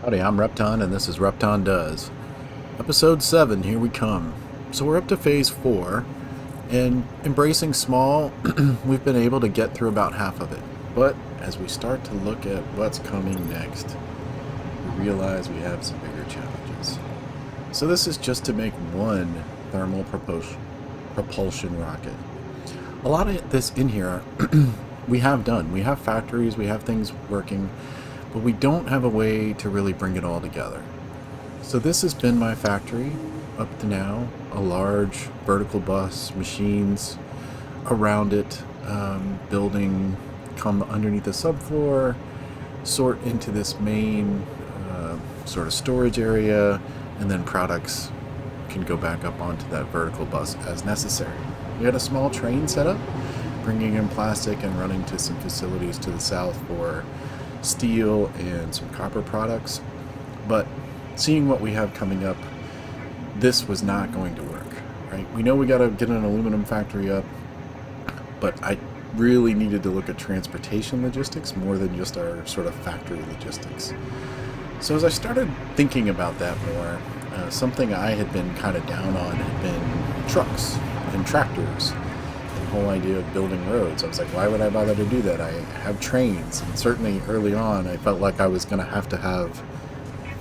Howdy, I'm Repton, and this is Repton Does. Episode 7, here we come. So we're up to Phase 4, and embracing small, we've been able to get through about half of it. But as we start to look at what's coming next, we realize we have some bigger challenges. So this is just to make one thermal propulsion rocket. A lot of this in here we have done. We have factories, we have things working, but we don't have a way to really bring it all together. So this has been my factory up to now, a large vertical bus, machines around it, building, come underneath the subfloor, sort into this main sort of storage area, and then products can go back up onto that vertical bus as necessary. We had a small train set up, bringing in plastic and running to some facilities to the south for steel and some copper products. But seeing what we have coming up, this was not going to work, right? We know we got to get an aluminum factory up, but I really needed to look at transportation logistics more than just our sort of factory logistics. So as I started thinking about that more, something I had been kind of down on had been trucks and tractors. The whole idea of building roads. I was like, why would I bother to do that? I have trains, and certainly early on I felt like I was going to have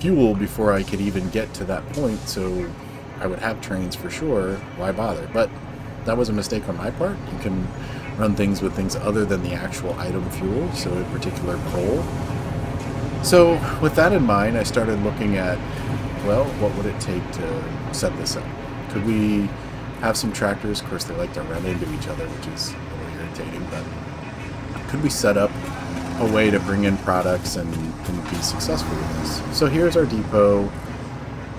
fuel before I could even get to that point, so I would have trains for sure. Why bother? But that was a mistake on my part. You can run things with things other than the actual item fuel, so in particular coal. So with that in mind, I started looking at, well, what would it take to set this up? Could we have some tractors? Of course, they like to run into each other, which is a little irritating, but could we set up a way to bring in products and be successful with this? So here's our depot.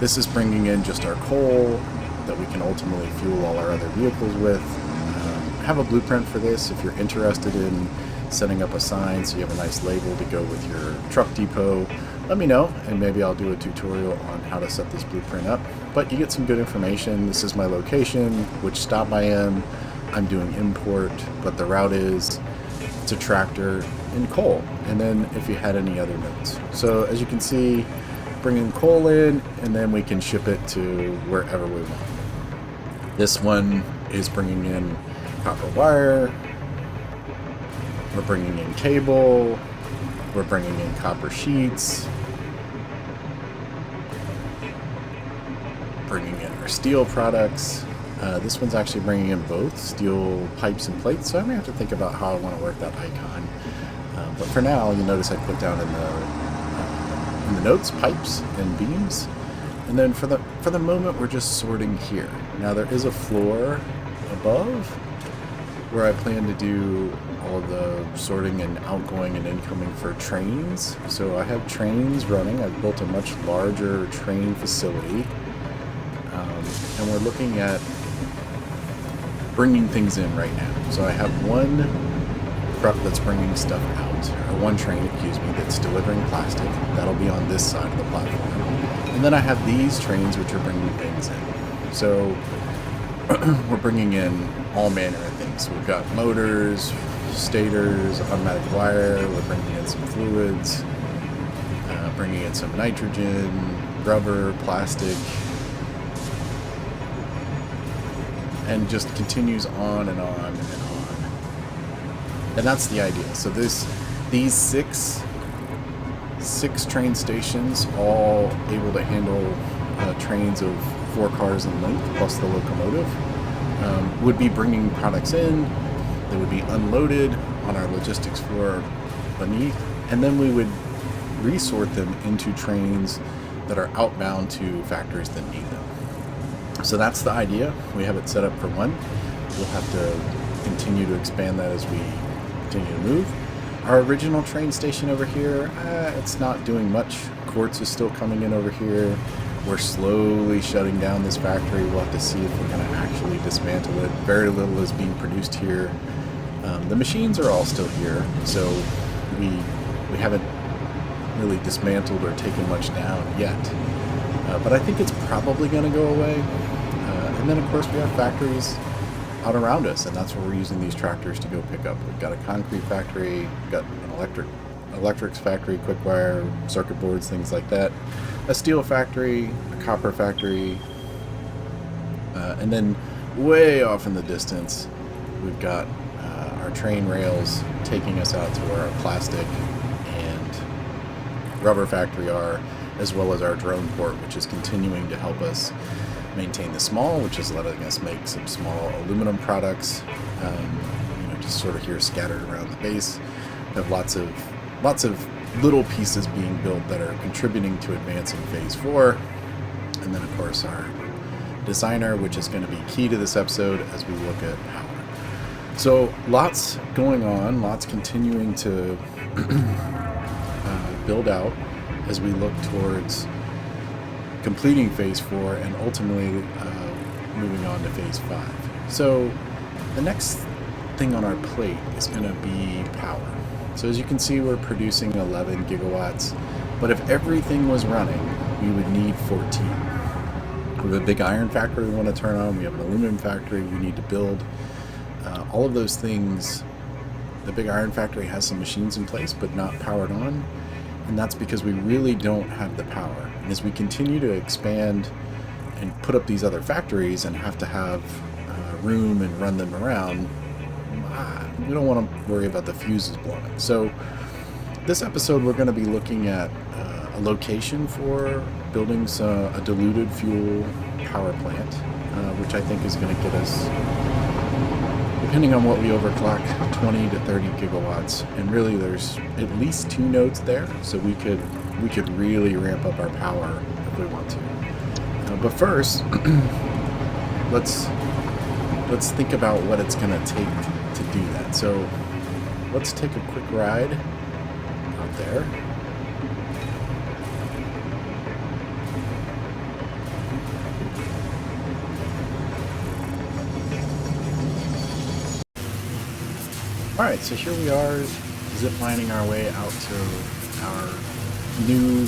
This is bringing in just our coal that we can ultimately fuel all our other vehicles with. I have a blueprint for this if you're interested in setting up a sign so you have a nice label to go with your truck depot. Let me know, and maybe I'll do a tutorial on how to set this blueprint up. But you get some good information. This is my location, which stop I am. I'm doing import, but the route is to tractor and coal, and then if you had any other notes. So as you can see, bringing coal in, and then we can ship it to wherever we want. This one is bringing in copper wire. We're bringing in cable. We're bringing in copper sheets. Bringing in our steel products. This one's actually bringing in both steel pipes and plates, so I may have to think about how I want to work that icon. But for now, you'll notice I put down in the notes pipes and beams, and then for the moment we're just sorting here. Now there is a floor above where I plan to do all of the sorting and outgoing and incoming for trains. So I have trains running. I've built a much larger train facility. And we're looking at bringing things in right now. So I have one truck that's bringing stuff out, or one train, that's delivering plastic. That'll be on this side of the platform. And then I have these trains which are bringing things in. So we're bringing in all manner of things. So we've got motors, stators, automatic wire. We're bringing in some fluids, bringing in some nitrogen, rubber, plastic, and just continues on and on and on. And that's the idea. So these six train stations, all able to handle trains of 4 cars in length plus the locomotive, would be bringing products in. They would be unloaded on our logistics floor beneath, and then we would resort them into trains that are outbound to factories that need them. So that's the idea. We have it set up for one. We'll have to continue to expand that as we continue to move. Our original train station over here, it's not doing much. Quartz is still coming in over here. We're slowly shutting down this factory. We'll have to see if we're going to actually dismantle it. Very little is being produced here. The machines are all still here, so we haven't really dismantled or taken much down yet. But I think it's probably going to go away. And then, of course, we have factories out around us, and that's where we're using these tractors to go pick up. We've got a concrete factory, we've got an electric electrics factory, quick wire, circuit boards, things like that. A steel factory, a copper factory, and then way off in the distance, we've got our train rails taking us out to where our plastic and rubber factory are, as well as our drone port, which is continuing to help us maintain the small, which is letting us make some small aluminum products, just sort of here scattered around the base. We have lots of little pieces being built that are contributing to advancing phase 4. And then of course our designer, which is going to be key to this episode as we look at power. So lots going on, lots continuing to build out as we look towards completing phase 4 and ultimately moving on to phase 5. So the next thing on our plate is going to be power. So as you can see, we're producing 11 gigawatts, but if everything was running, we would need 14. We have a big iron factory we want to turn on, we have an aluminum factory we need to build. All of those things, the big iron factory has some machines in place, but not powered on, and that's because we really don't have the power. And as we continue to expand and put up these other factories and have to have room and run them around, we don't want to worry about the fuses blowing. So this episode we're going to be looking at a location for building a diluted fuel power plant, which I think is going to get us, depending on what we overclock, 20 to 30 gigawatts. And really there's at least 2 nodes there, so we could really ramp up our power if we want to. But first, let's think about what it's going to take to do that. So let's take a quick ride out there. Alright, so here we are zip lining our way out to our new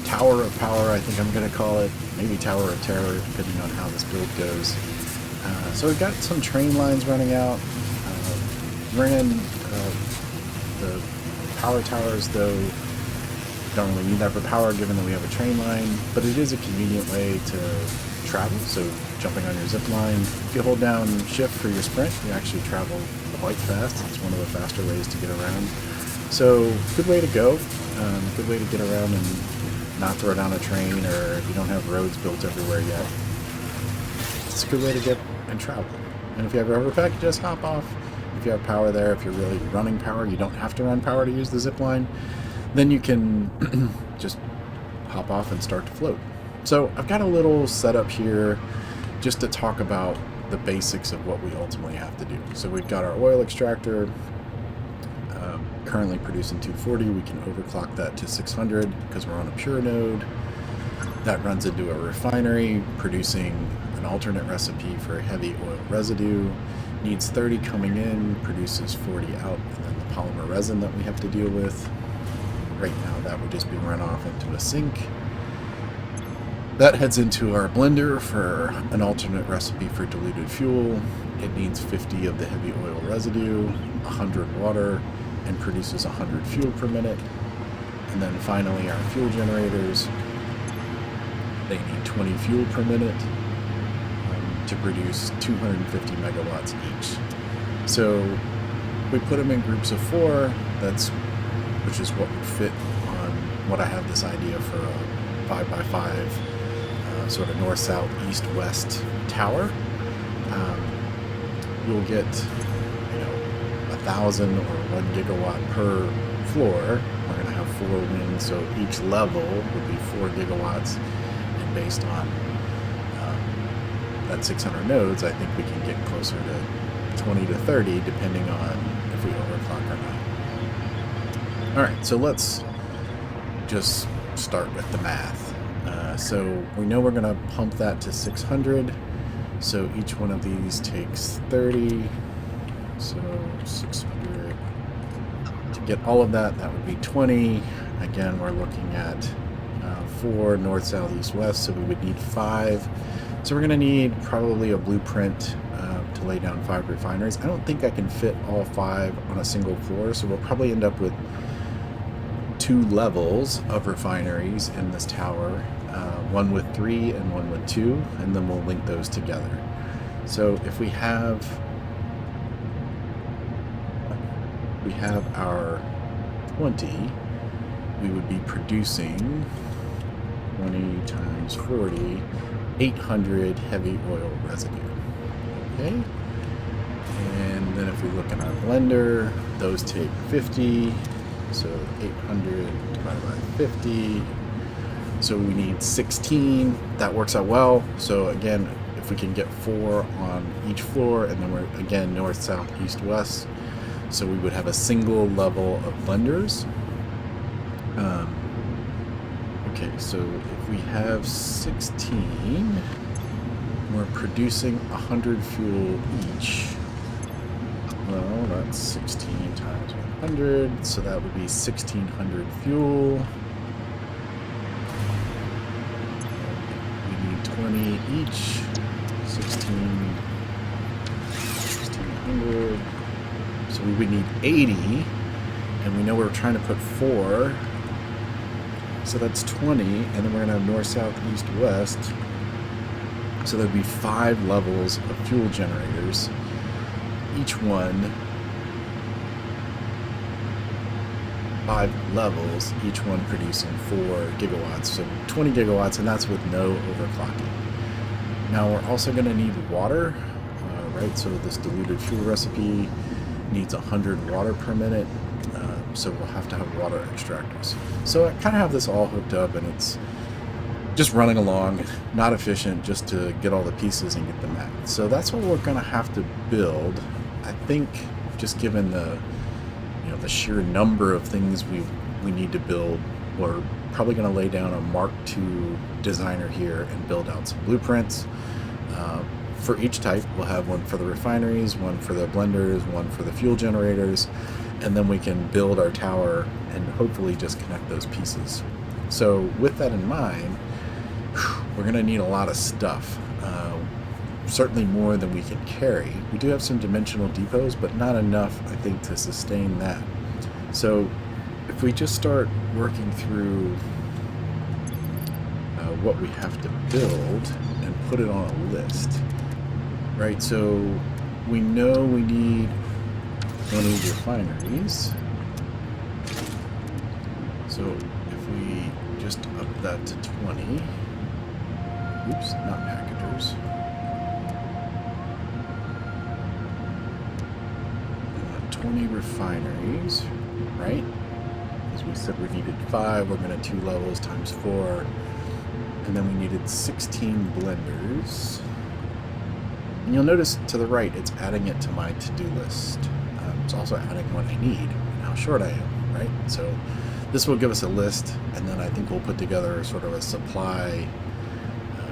Tower of Power, I think I'm going to call it, maybe Tower of Terror, depending on how this build goes. So we've got some train lines running out. Ran the power towers, though don't really need that for power given that we have a train line, but it is a convenient way to travel. So jumping on your zip line, if you hold down shift for your sprint, you actually travel quite fast. It's one of the faster ways to get around. So good way to go, good way to get around and not throw down a train, or if you don't have roads built everywhere yet, it's a good way to get and travel. And if you have a overpack, you just hop off. If you have power there, if you're really running power, you don't have to run power to use the zip line, then you can just hop off and start to float. So I've got a little setup here just to talk about the basics of what we ultimately have to do. So we've got our oil extractor, currently producing 240. We can overclock that to 600 because we're on a pure node. That runs into a refinery producing an alternate recipe for a heavy oil residue. Needs 30 coming in, produces 40 out, and then the polymer resin that we have to deal with. Right now that would just be run off into a sink. That heads into our blender for an alternate recipe for diluted fuel. It needs 50 of the heavy oil residue, 100 water, and produces 100 fuel per minute. And then finally our fuel generators, they need 20 fuel per minute to produce 250 megawatts each. So we put them in groups of 4, which is what would fit on what I have this idea for a 5x5 sort of north, south, east, west tower. You'll get 1,000 or 1 gigawatt per floor. We're going to have 4 wings, so each level would be 4 gigawatts, and based on that 600 nodes, I think we can get closer to 20 to 30 depending on if we overclock or not. Alright, so let's just start with the math. So we know we're going to pump that to 600, so each one of these takes 30, so 600. To get all of that, that would be 20. Again, we're looking at 4 north, south, east, west, so we would need 5. So we're going to need probably a blueprint to lay down 5 refineries. I don't think I can fit all 5 on a single floor, so we'll probably end up with 2 levels of refineries in this tower, one with 3 and one with 2, and then we'll link those together. So if we have our 20, we would be producing 20 times 40, 800 heavy oil residue. Okay? And then if we look in our blender, those take 50, so 800 divided by 50. So we need 16. That works out well. So again, if we can get 4 on each floor, and then we're again north, south, east, west. So we would have a single level of blenders. Okay, so if we have 16, we're producing 100 fuel each. Well, that's 16 times 100, so that would be 1,600 fuel. We need 20 each. 1,600. So we would need 80, and we know we're trying to put 4. So that's 20, and then we're going to have north, south, east, west. So there'd be 5 levels of fuel generators. Each one, 5 levels, each one producing 4 gigawatts. So 20 gigawatts, and that's with no overclocking. Now we're also going to need water, right? So this diluted fuel recipe needs 100 water per minute. So we'll have to have water extractors. So I kind of have this all hooked up, and it's just running along, not efficient, just to get all the pieces and get them out. So that's what we're going to have to build. I think just given the the sheer number of things we need to build, we're probably going to lay down a Mark II designer here and build out some blueprints. For each type, we'll have one for the refineries, one for the blenders, one for the fuel generators, and then we can build our tower and hopefully just connect those pieces. So with that in mind, we're going to need a lot of stuff, certainly more than we can carry. We do have some dimensional depots, but not enough, I think, to sustain that. So if we just start working through what we have to build and put it on a list, right? So we know we need 20 refineries. So if we just up that to 20, oops, not packagers. 20 refineries, right? As we said, we needed 5. We're going to 2 levels times 4. And then we needed 16 blenders. And you'll notice to the right, it's adding it to my to-do list. It's also adding what I need and how short I am, right? So this will give us a list, and then I think we'll put together sort of a supply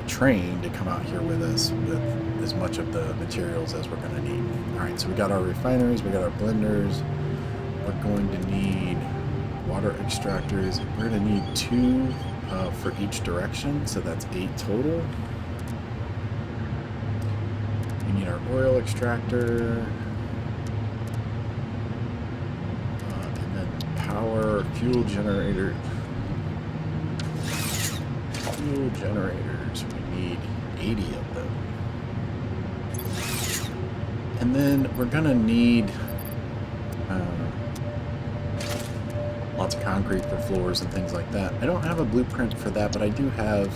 train to come out here with us with as much of the materials as we're going to need. All right, so we got our refineries, we got our blenders. We're going to need water extractors. We're going to need 2 for each direction, so that's 8 total. We need our oil extractor, and then power fuel generator. Fuel generators, we need 80 of them. And then we're gonna need lots of concrete for floors and things like that. I don't have a blueprint for that, but I do have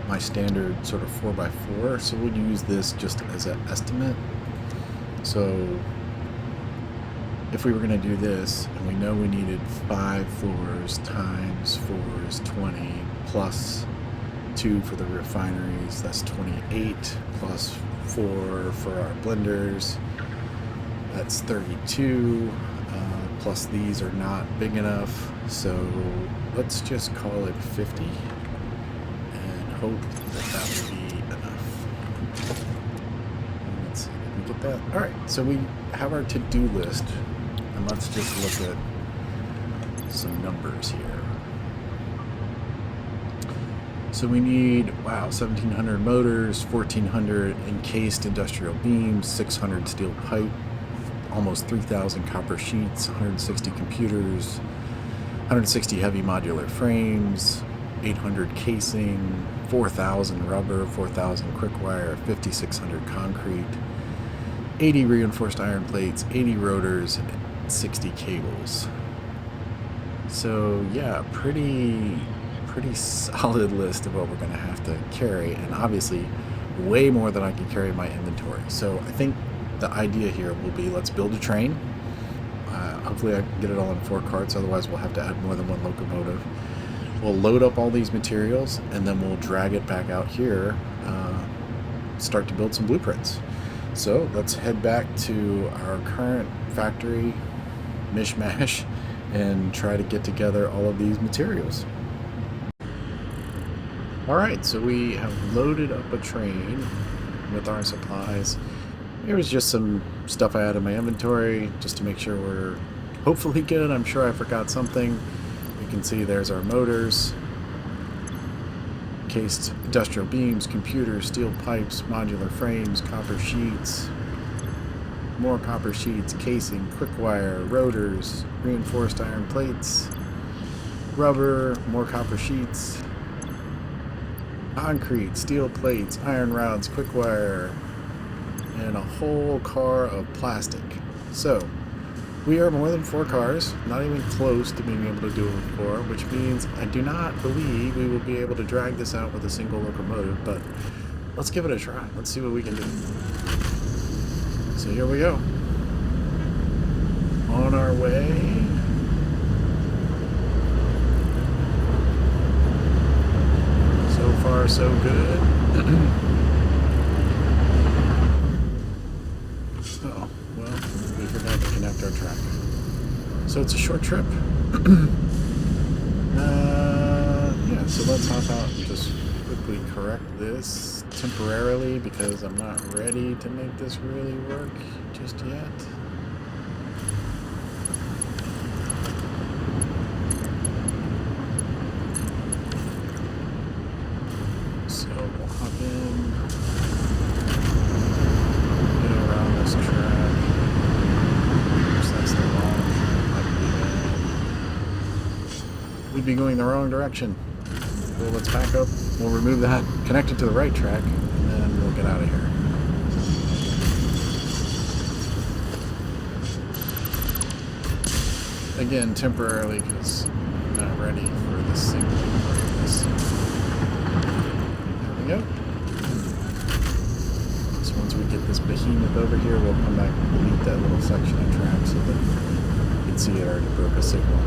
my standard sort of 4x4, so we'll use this just as an estimate. So if we were going to do this, and we know we needed 5 floors times 4 is 20, plus 2 for the refineries, that's 28, plus 4 for our blenders, that's 32, plus these are not big enough, so let's just call it 50 and hope that that will be enough. Let's see, did we get that? Alright, so we have our to-do list, and let's just look at some numbers here. So we need, 1,700 motors, 1,400 encased industrial beams, 600 steel pipe, almost 3,000 copper sheets, 160 computers, 160 heavy modular frames, 800 casing, 4,000 rubber, 4,000 quick wire, 5,600 concrete, 80 reinforced iron plates, 80 rotors, and 60 cables. So yeah, pretty solid list of what we're going to have to carry, and obviously way more than I can carry in my inventory. So I think the idea here will be, let's build a train. Hopefully I can get it all in 4 carts, otherwise we'll have to add more than 1 locomotive. We'll load up all these materials, and then we'll drag it back out here, start to build some blueprints. So let's head back to our current factory mishmash and try to get together all of these materials. Alright, so we have loaded up a train with our supplies. There was just some stuff I had in my inventory just to make sure we're hopefully good. I'm sure I forgot something. You can see there's our motors, cased industrial beams, computers, steel pipes, modular frames, copper sheets, more copper sheets, casing, quick wire, rotors, reinforced iron plates, rubber, more copper sheets, concrete, steel plates, iron rods, quick wire, and a whole car of plastic. So we are more than 4 cars, not even close to being able to do it with 4, which means I do not believe we will be able to drag this out with a single locomotive, but let's give it a try. Let's see what we can do. So here we go. On our way. So far, so good. Oh, well, we forgot to connect our track. So it's a short trip. Yeah, so let's hop out and just quickly correct this temporarily because I'm not ready to make this really work just yet. So we'll hop in, get around this track. Oops, that's the wrong track. We'd be going the wrong direction. Well, let's back up. We'll remove that, connect it to the right track, and then we'll get out of here. Again, temporarily, because I'm not ready for the single part of this. There we go. So once we get this behemoth over here, we'll come back and delete that little section of track so that you can see it already broke a signal.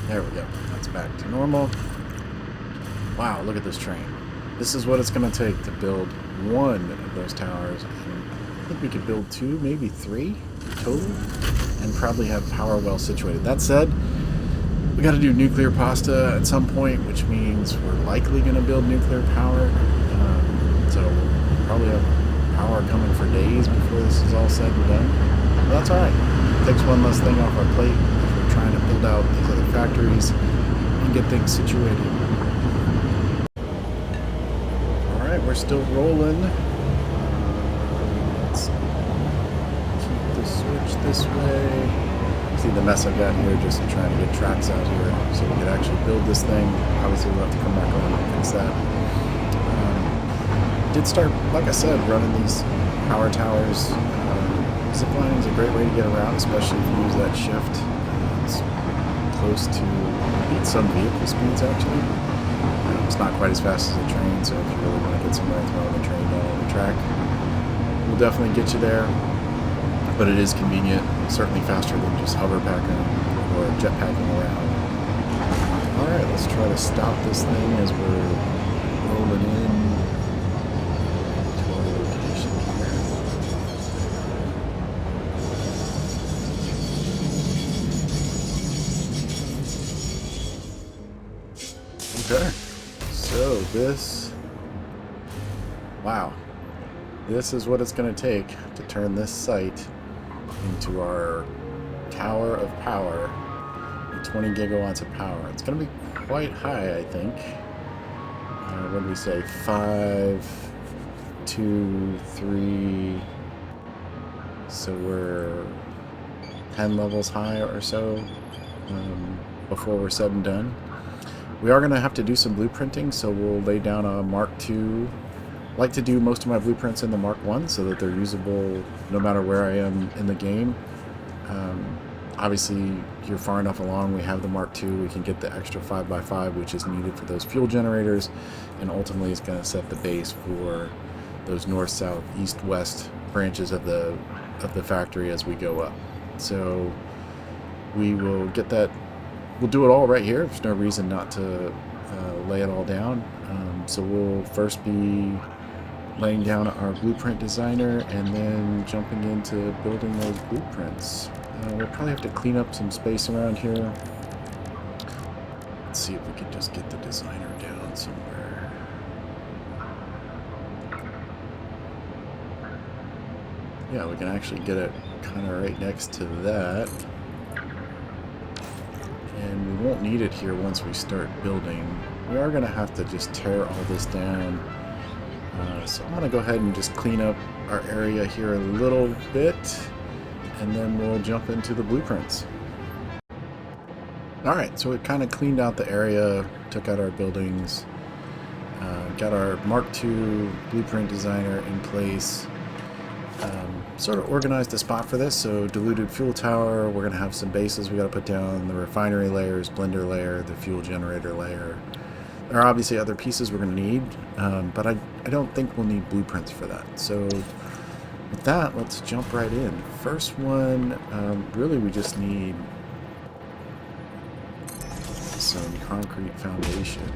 There we go. That's back to normal. Wow, look at this train. This is what it's going to take to build 1 of those towers. And I think we could build 2, maybe 3 total, and probably have power well situated. That said, we got to do nuclear pasta at some point, which means we're likely going to build nuclear power. So we'll probably have power coming for days before this is all said and done. But that's alright. Takes one less thing off our plate if we're trying to build out these other factories and get things situated. Alright, we're still rolling. Let's keep the switch this way. See the mess I've got here, just trying to get tracks out here so we could actually build this thing. Obviously we'll have to come back on and fix that. Did start, like I said, running these power towers. Ziplining is a great way to get around, especially if you use that shift. It's close to, beat some vehicle speeds actually. It's not quite as fast as a train, so if you really want to get somewhere throwing the train down on the track, we'll definitely get you there. But it is convenient, certainly faster than just hoverpacking or jetpacking around. Alright, let's try to stop this thing as we're rolling in. Okay, so wow, this is what it's going to take to turn this site into our tower of power, 20 gigawatts of power. It's going to be quite high, I think. What did we say? 5, 2, 3. So we're 10 levels high or so before we're said and done. We are going to have to do some blueprinting, so we'll lay down a Mark II. I like to do most of my blueprints in the Mark I so that they're usable no matter where I am in the game. Obviously, you're far enough along, we have the Mark II, we can get the extra 5x5, which is needed for those fuel generators, and ultimately it's going to set the base for those north, south, east, west branches of the factory as we go up. So we will get that, we'll do it all right here. There's no reason not to lay it all down. So we'll first be laying down our blueprint designer and then jumping into building those blueprints. We'll probably have to clean up some space around here. Let's see if we can just get the designer down somewhere. Yeah, we can actually get it kind of right next to that. And we won't need it here once we start building. We are going to have to just tear all this down. So I'm going to go ahead and just clean up our area here a little bit, and then we'll jump into the blueprints. Alright, so we kind of cleaned out the area, took out our buildings, got our Mark II blueprint designer in place, sort of organized the spot for this. So diluted fuel tower, we're going to have some bases we got to put down, the refinery layers, blender layer, the fuel generator layer. There are obviously other pieces we're going to need, but I don't think we'll need blueprints for that. So with that, let's jump right in. First one, really we just need some concrete foundation.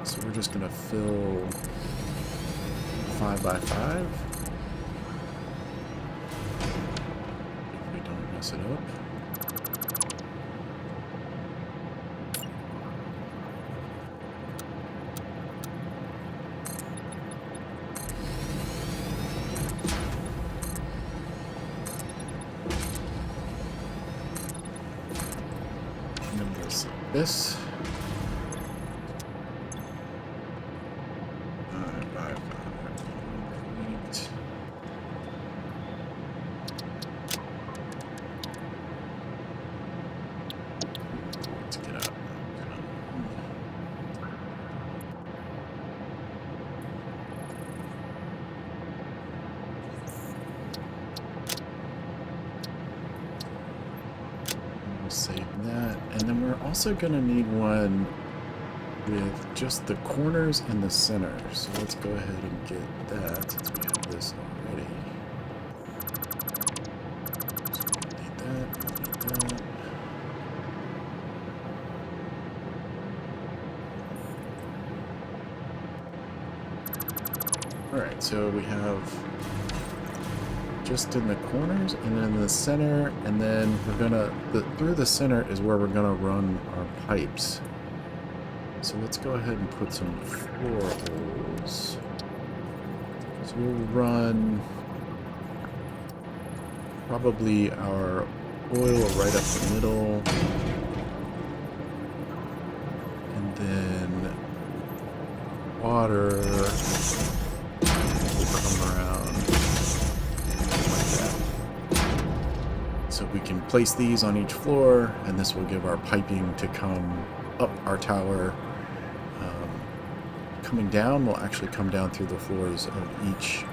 So we're just going to fill 5x5. If we don't mess it up. This 5x5 complete. Let's get up. We'll save that, and then we're also going to need one with just the corners and the center. So let's go ahead and get that since we have this already. So we'll need that, we'll need that. Alright, so we have just in the corners and then the center, and then we're gonna, through the center is where we're gonna run our pipes. So let's go ahead and put some floor holes. So we'll run probably our oil right up the middle, and then water will come around like that. So we can place these on each floor, and this will give our piping to come up our tower. Coming down will actually come down through the floors of each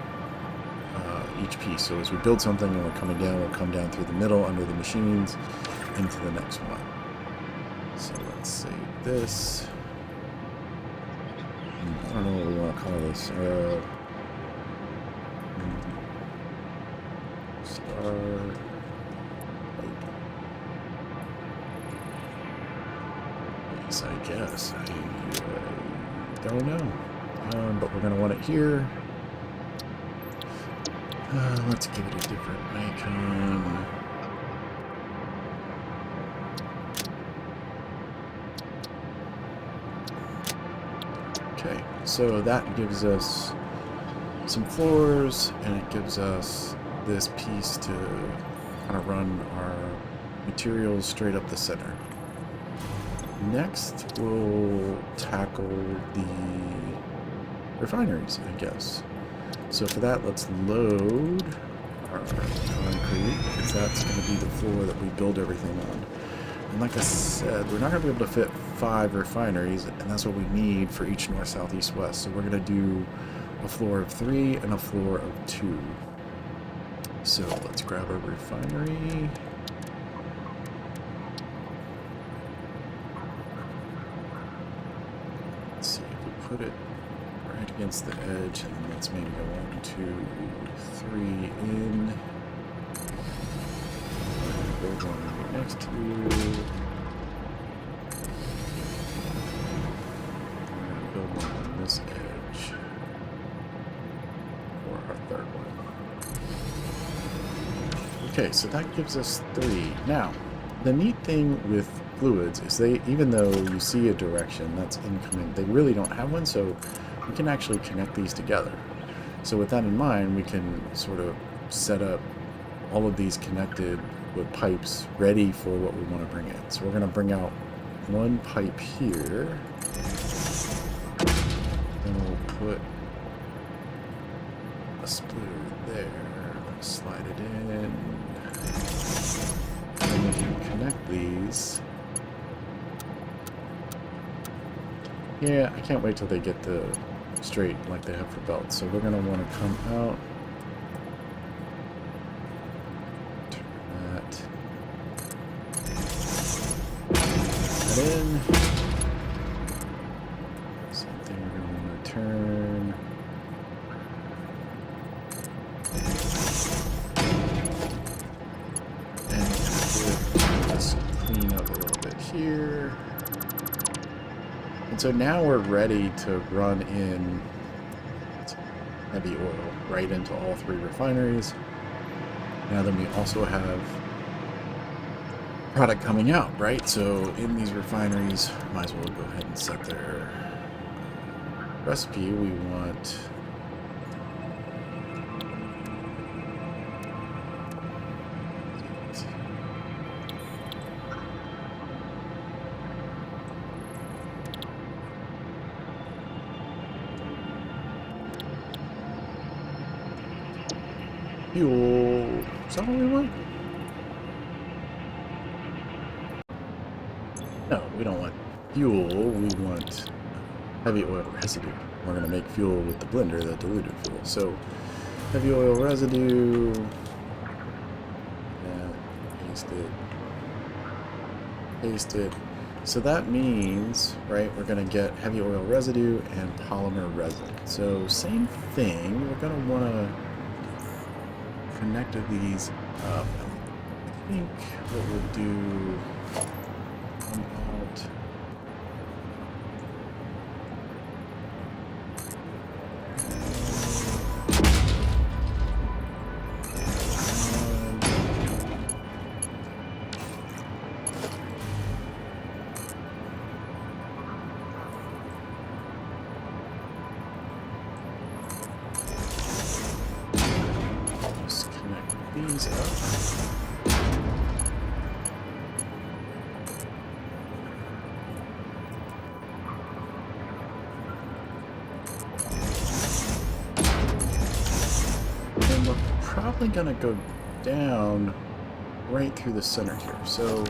piece. So as we build something and we're coming down, we'll come down through the middle under the machines into the next one. So let's save this. I don't know what we want to call this. Star. Yes, I guess. I don't know. But we're going to want it here. Let's give it a different icon. Okay, so that gives us some floors, and it gives us this piece to kind of run our materials straight up the center. Next, we'll tackle the refineries, I guess. So for that, let's load our concrete, because that's going to be the floor that we build everything on. And like I said, we're not going to be able to fit 5 refineries, and that's what we need for each north, south, east, west. So we're going to do a floor of 3 and a floor of 2. So let's grab our refinery. Let's see if we put it right against the edge, and then let's maybe go 1, 2, 3 in. Build one right next to you. We're going to build one on this edge for our third one. Okay, so that gives us 3. Now, the neat thing with fluids is even though you see a direction that's incoming, they really don't have one, so we can actually connect these together. So with that in mind, we can sort of set up all of these connected with pipes ready for what we want to bring in. So we're going to bring out one pipe here, and we'll put a splitter there, slide it in, and we can connect these. Yeah, I can't wait till they get the straight like they have for belts. So we're going to want to come out, turn that in. Same thing, we're going to want to turn. And just clean up a little bit here. And so now we're ready to run in heavy oil right into all 3 refineries. Now then we also have product coming out, right? So in these refineries, might as well go ahead and set their recipe. We want fuel. Is that what we want? No, we don't want fuel. We want heavy oil residue. We're going to make fuel with the blender, the diluted fuel. So, heavy oil residue. Paste it. Paste it. So that means, right, we're going to get heavy oil residue and polymer resin. So, same thing. We're going to want to connect these up. I think what we'll do, come out, just connect these up. And we're probably going to go down right through the center here. So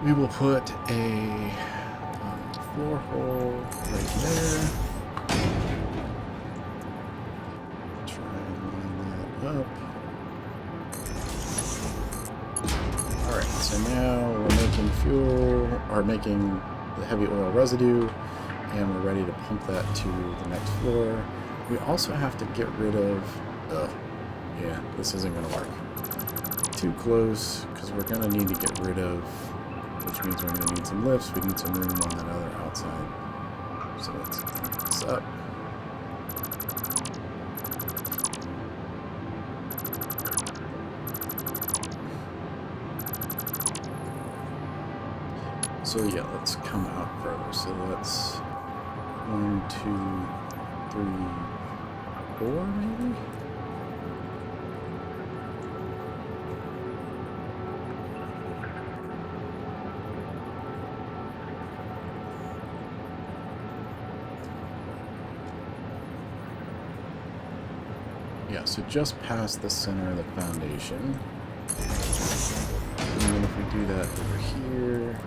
we will put a floor hole right there. Try and line that up. Alright, so now we're making fuel, or making the heavy oil residue, and we're ready to pump that to the next floor. We also have to get rid of, yeah, this isn't going to work. Too close, because we're going to need to get rid of, which means we're going to need some lifts. We need some room on that other outside. So let's clean this up. So yeah, let's come out further. So let's 1, 2, 3, 4 maybe? Yeah, so just past the center of the foundation. And then if we do that over here,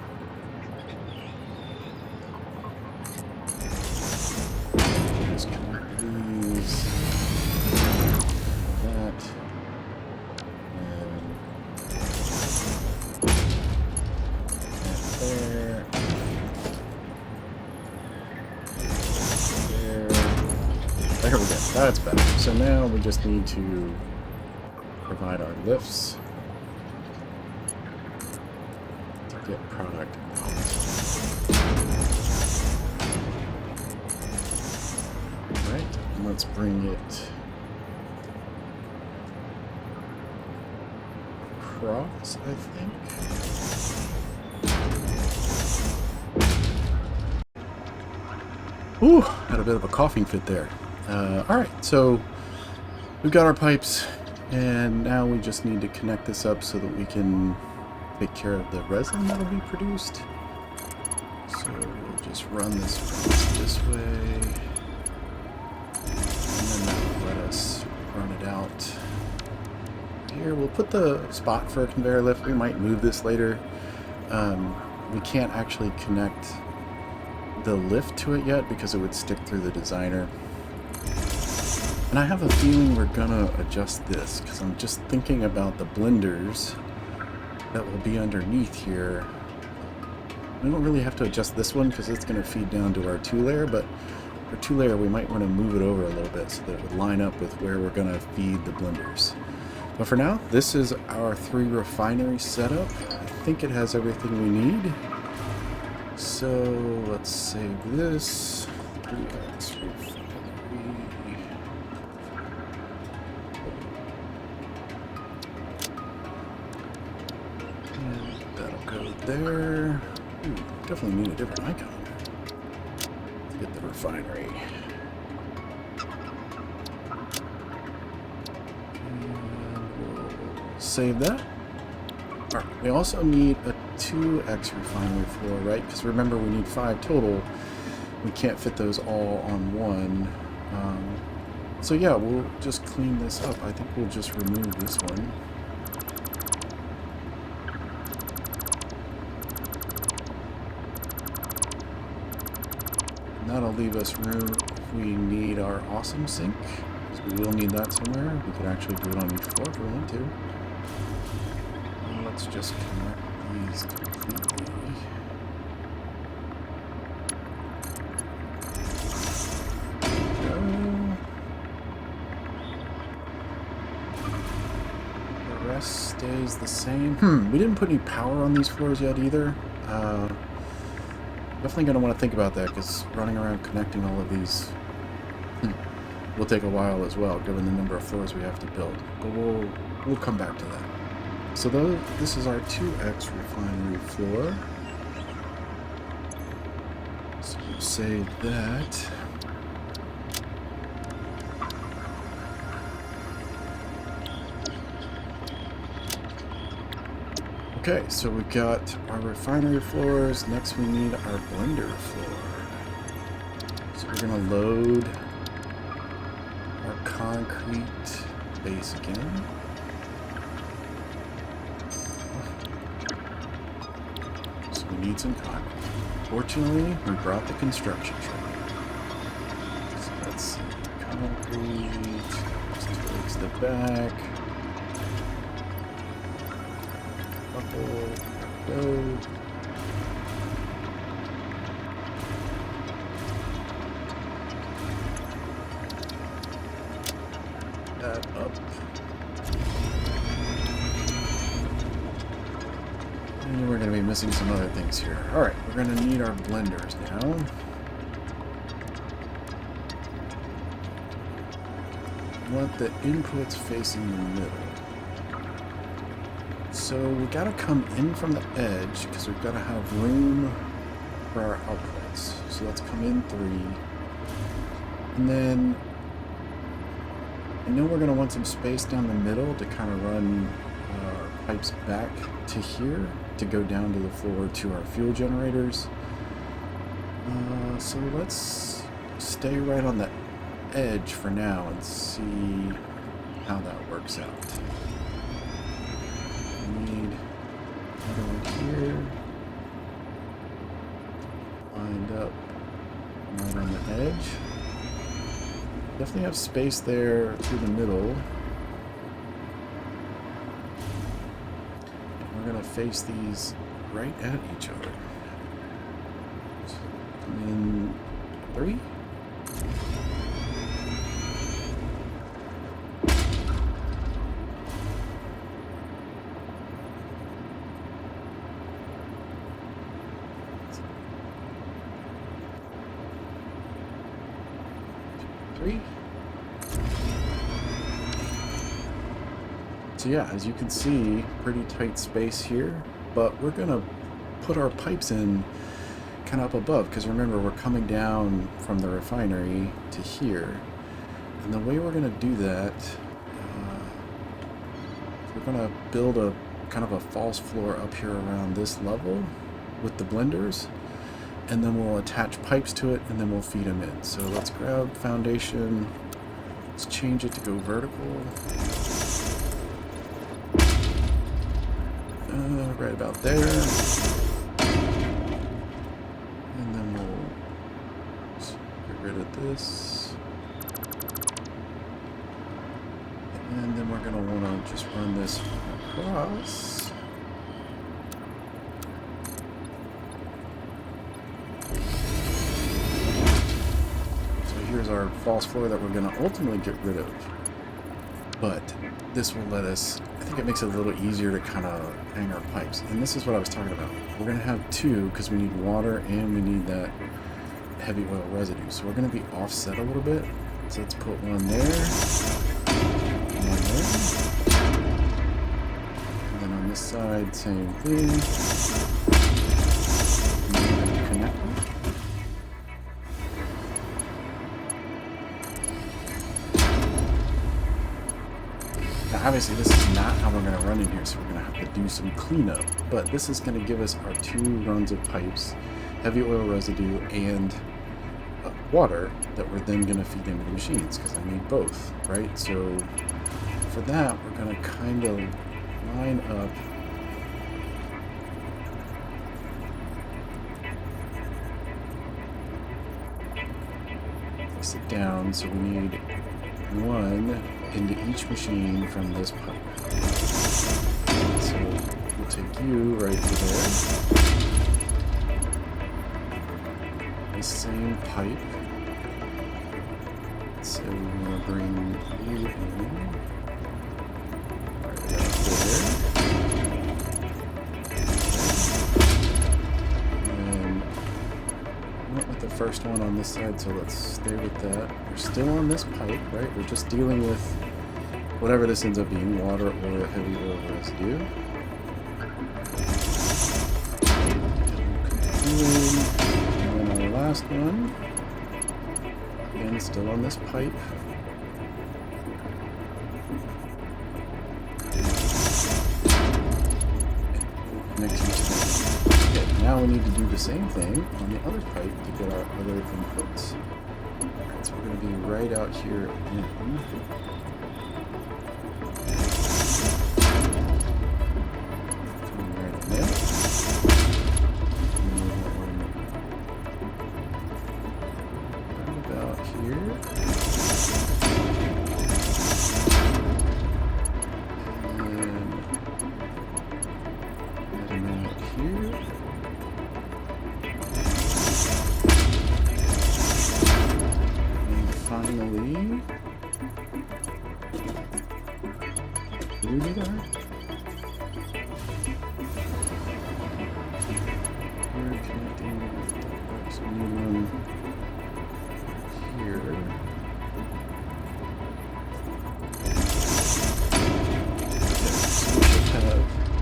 just connect these, that, and that there, there we go, that's better. So now we just need to provide our lifts to get product out. Alright, and let's bring it across, I think. Ooh, had a bit of a coughing fit there. Alright, so we've got our pipes, and now we just need to connect this up so that we can take care of the resin that will be produced. So we'll just run this this way, and then that will let us run it out. Here, we'll put the spot for a conveyor lift. We might move this later. We can't actually connect the lift to it yet because it would stick through the designer. And I have a feeling we're gonna adjust this because I'm just thinking about the blenders that will be underneath here. We don't really have to adjust this one because it's going to feed down to our 2-layer, but for 2-layer we might want to move it over a little bit so that it would line up with where we're going to feed the blenders. But for now, this is our 3 refinery setup. I think it has everything we need. So let's save this. 3x refinery. And that'll go there. Ooh, definitely need a different icon. Let's get the refinery. And we'll save that. Alright, we also need a 2x refinery floor, right? Because remember, we need 5 total. We can't fit those all on one. So yeah, we'll just clean this up. I think we'll just remove this one. And that'll leave us room if we need our awesome sink. Because we will need that somewhere. We could actually do it on each floor if we want to. Let's just connect these completely. Go. The rest stays the same. We didn't put any power on these floors yet either. Definitely going to want to think about that because running around connecting all of these will take a while as well, given the number of floors we have to build. But we'll come back to that. So this is our 2x refinery floor. So we'll save that. Okay, so we've got our refinery floors. Next we need our blender floor. So we're going to load our concrete base again. We need some concrete. Fortunately, we brought the construction truck. So let's see. Concrete. Just towards the back. Couple. Go. That up. And we're going to be missing some other things here. Alright, we're going to need our blenders now. We want the inputs facing the middle. So we got to come in from the edge because we've got to have room for our outputs. So let's come in 3. And then I know we're going to want some space down the middle to kind of run our pipes back to here, to go down to the floor to our fuel generators. So let's stay right on the edge for now and see how that works out. We need another one here. Lined up right on the edge. Definitely have space there through the middle. And we're going to face these right at each other. And then 3. So yeah, as you can see, pretty tight space here, but we're gonna put our pipes in kind of up above, because remember, we're coming down from the refinery to here. And the way we're gonna do that, we're gonna build a kind of a false floor up here around this level with the blenders, and then we'll attach pipes to it, and then we'll feed them in. So let's grab foundation, let's change it to go vertical. Right about there. And then we'll get rid of this. And then we're going to want to just run this across. So here's our false floor that we're going to ultimately get rid of. But this will let us, I think it makes it a little easier to kind of hang our pipes. And this is what I was talking about. We're going to have 2 because we need water and we need that heavy oil residue. So we're going to be offset a little bit. So let's put one there. One there. And then on this side, same thing. And then we're going to connect them. Obviously, this is not how we're going to run in here, so we're going to have to do some cleanup. But this is going to give us our 2 runs of pipes, heavy oil residue, and water that we're then going to feed into the machines, because I need both, right? So for that, we're going to kind of line up it down, so we need 1 into each machine from this pipe. So we'll take you right to there. The same pipe. So we want to bring you in right up there. And we went with the first one on this side, so let's stay with that. We're still on this pipe, right? We're just dealing with whatever this ends up being, water or heavy oil residue. And then our last one, again, still on this pipe. Connect you to that. Okay, now we need to do the same thing on the other pipe to get our other inputs. So we're going to be right out here again.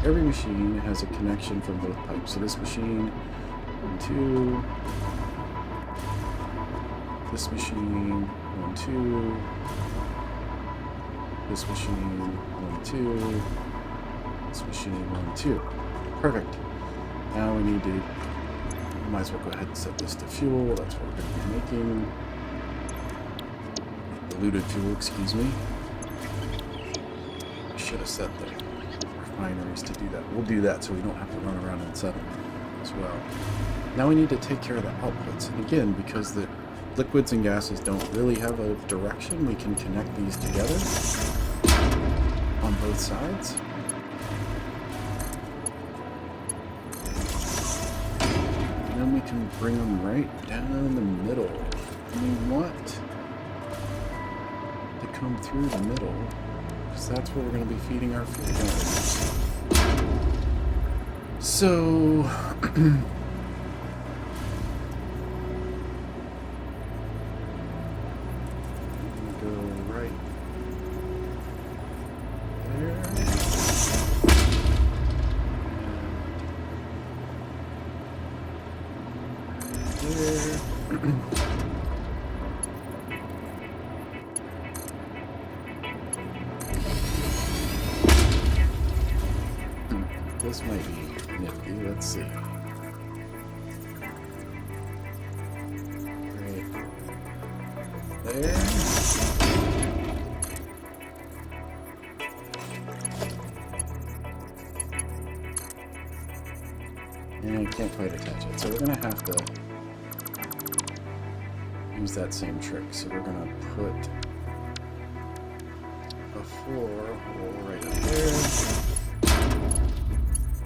Every machine has a connection from both pipes. So this machine, 1, 2. This machine, 1, 2. This machine, 1, 2. This machine, 1, 2. Perfect. Now we need to, we might as well go ahead and set this to fuel. That's what we're going to be making. Diluted fuel, excuse me. should have set the refineries to do that. We'll do that so we don't have to run around and set them as well. Now we need to take care of the outputs. And again, because the liquids and gases don't really have a direction, we can connect these together on both sides. And then we can bring them right down the middle. And we want to come through the middle, because that's where we're going to be feeding our fuel generators. So go right there. There. This might be nifty. Let's see. Right there. And I can't quite attach it, so we're gonna have to use that same trick. So we're gonna put a floor hole right up there.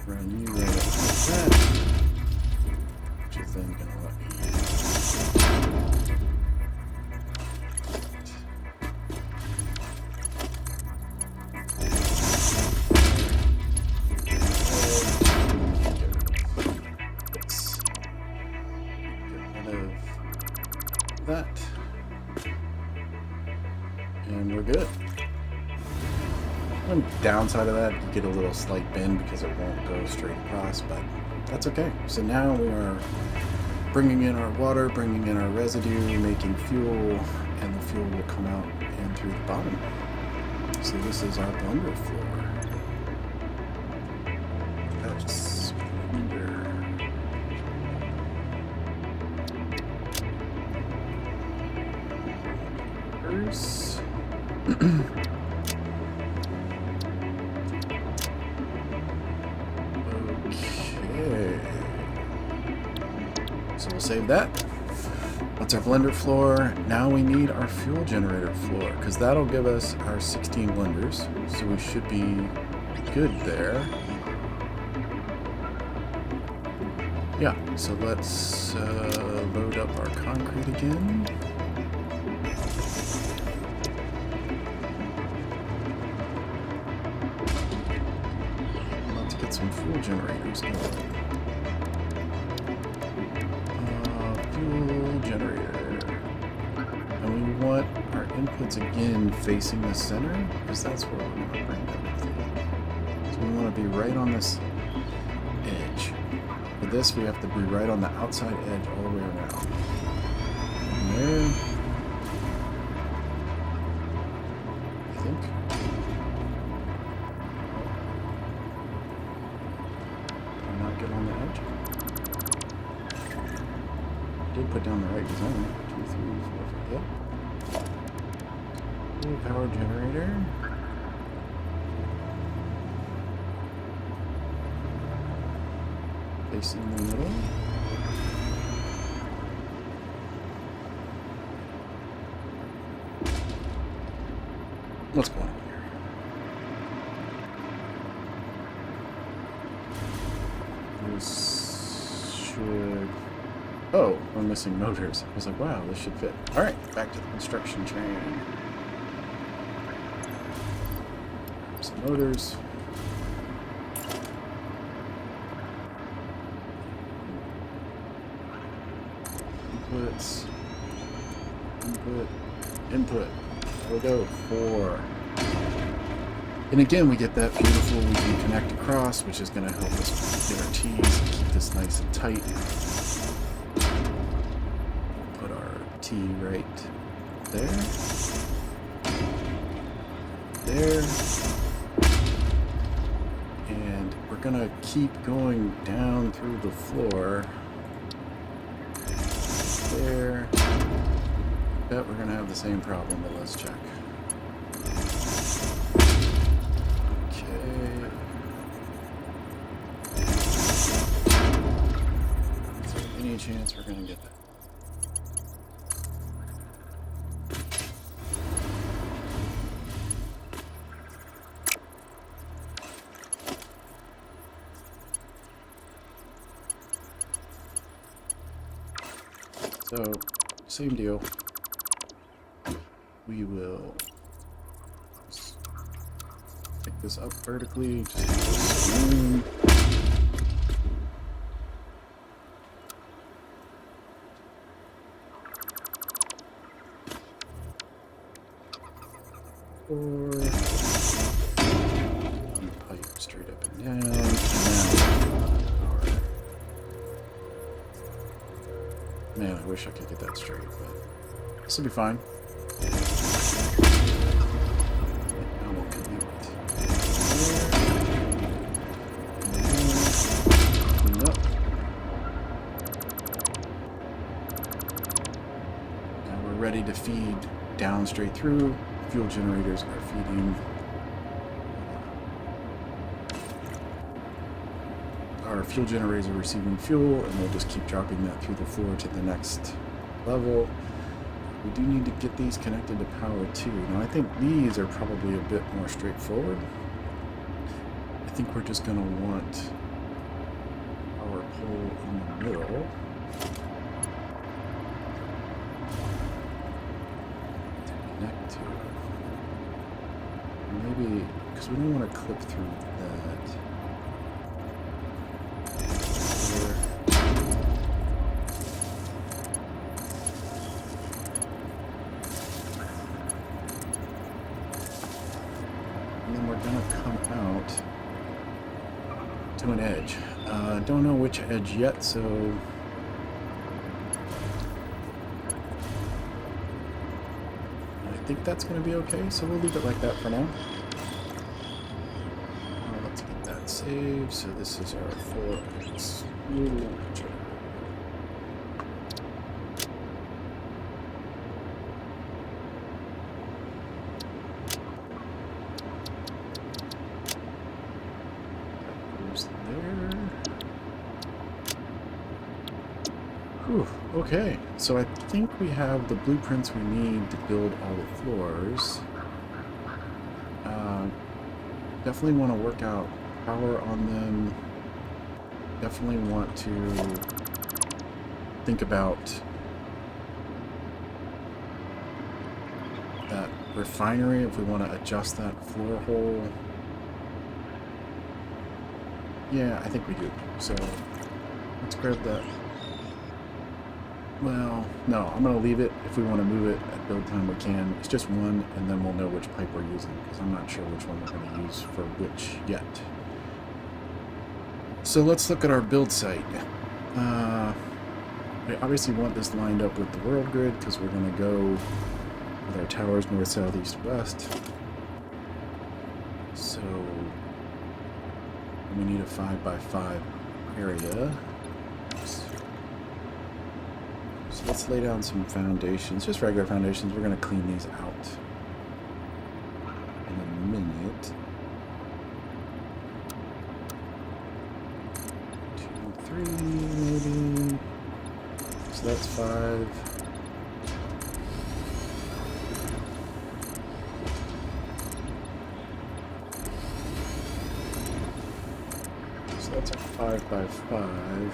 Run you right up like that, which is then gonna let me that, and we're good. One downside of that, you get a little slight bend because it won't go straight across, but that's okay. So now we are bringing in our water, bringing in our residue, making fuel, and the fuel will come out and through the bottom. So this is our blender floor. That's blender. Okay. So we'll save that. That's our blender floor. Now we need our fuel generator floor, because that'll give us our 16 blenders. So we should be good there. Yeah, so let's load up our concrete again. Some fuel generators going. Fuel generator. And we want our inputs again facing the center, because that's where we're going to bring everything. So we want to be right on this edge. For this, we have to be right on the outside edge all the way around. And there. I think. Get on the edge. Did put down the right design. 2, 3, 4, 5. Yep. Power generator. Facing the middle. What's going on? Should... Oh, we're missing motors. I was like, wow, this should fit. Alright, back to the construction train. Some motors. Inputs. Input. We'll go 4. And again, we get that beautiful, we can connect across, which is going to help us get our T's and keep this nice and tight. Put our T right there. There. And we're going to keep going down through the floor. There. Bet we're going to have the same problem, but let's check. any chance we're going to get that. So, same deal. We will pick this up vertically. Just or pipe straight up and down. Alright. Man, I wish I could get that straight, but this will be fine. Now we'll connect clean up. Now we're ready to feed down straight through. Fuel generators are feeding. Our fuel generators are receiving fuel, and we'll just keep dropping that through the floor to the next level. We do need to get these connected to power too. Now I think these are probably a bit more straightforward. I think we're just going to want our pole in the middle. To connect to. Maybe, because we don't want to clip through that. And then we're going to come out to an edge. Don't know which edge yet, so I think that's going to be okay, so we'll leave it like that for now. Let's get that saved. So this is our 4X. Okay, so I think we have the blueprints we need to build all the floors. Definitely want to work out power on them. Definitely want to think about that refinery if we want to adjust that floor hole. Yeah, I think we do. So let's grab that. Well, no, I'm going to leave it. If we want to move it at build time, we can. It's just one, and then we'll know which pipe we're using, because I'm not sure which one we're going to use for which yet. So let's look at our build site. We obviously want this lined up with the world grid, because we're going to go with our towers north, south, east, west. So we need a 5x5 area. So let's lay down some foundations, just regular foundations. We're going to clean these out in a minute. 2, 3, maybe. So that's 5. So that's a 5x5.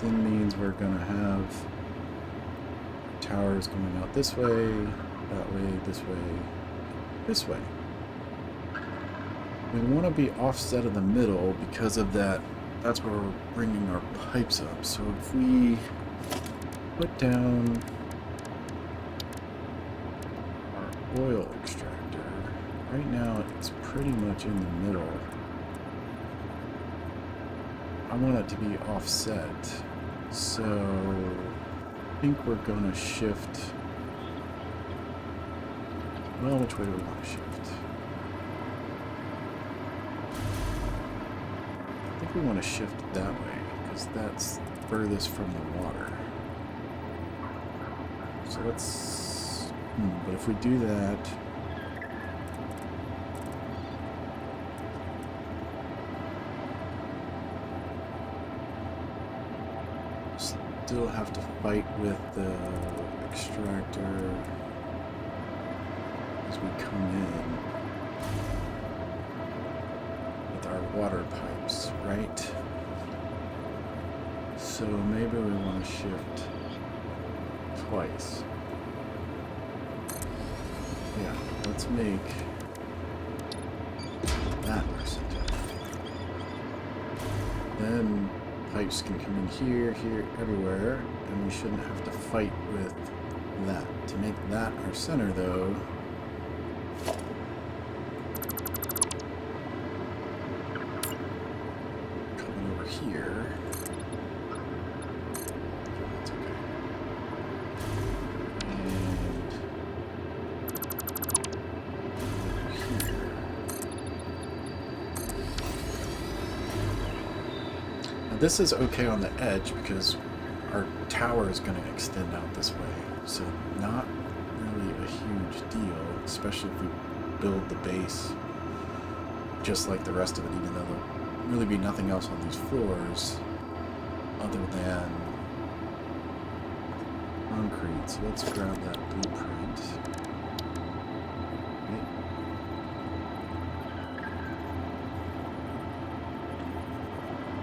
Then means we're going to have towers going out this way, that way, this way, this way. We want to be offset in the middle because of that. That's where we're bringing our pipes up. So if we put down our oil extractor, right now it's pretty much in the middle. I want it to be offset, so I think we're going to shift. Well, which way do we want to shift? I think we want to shift that way, because that's furthest from the water. So let's... but if we do that... still have to fight with the extractor as we come in with our water pipes, right? So maybe we want to shift twice. Yeah, let's make that our center. Then pipes can come in here, here, everywhere, and we shouldn't have to fight with that. To make that our center, though, coming over here. That's okay. And over here. This is okay on the edge because our tower is going to extend out this way, so not really a huge deal, especially if we build the base just like the rest of it, even though there'll really be nothing else on these floors other than concrete. So let's grab that blueprint. Right.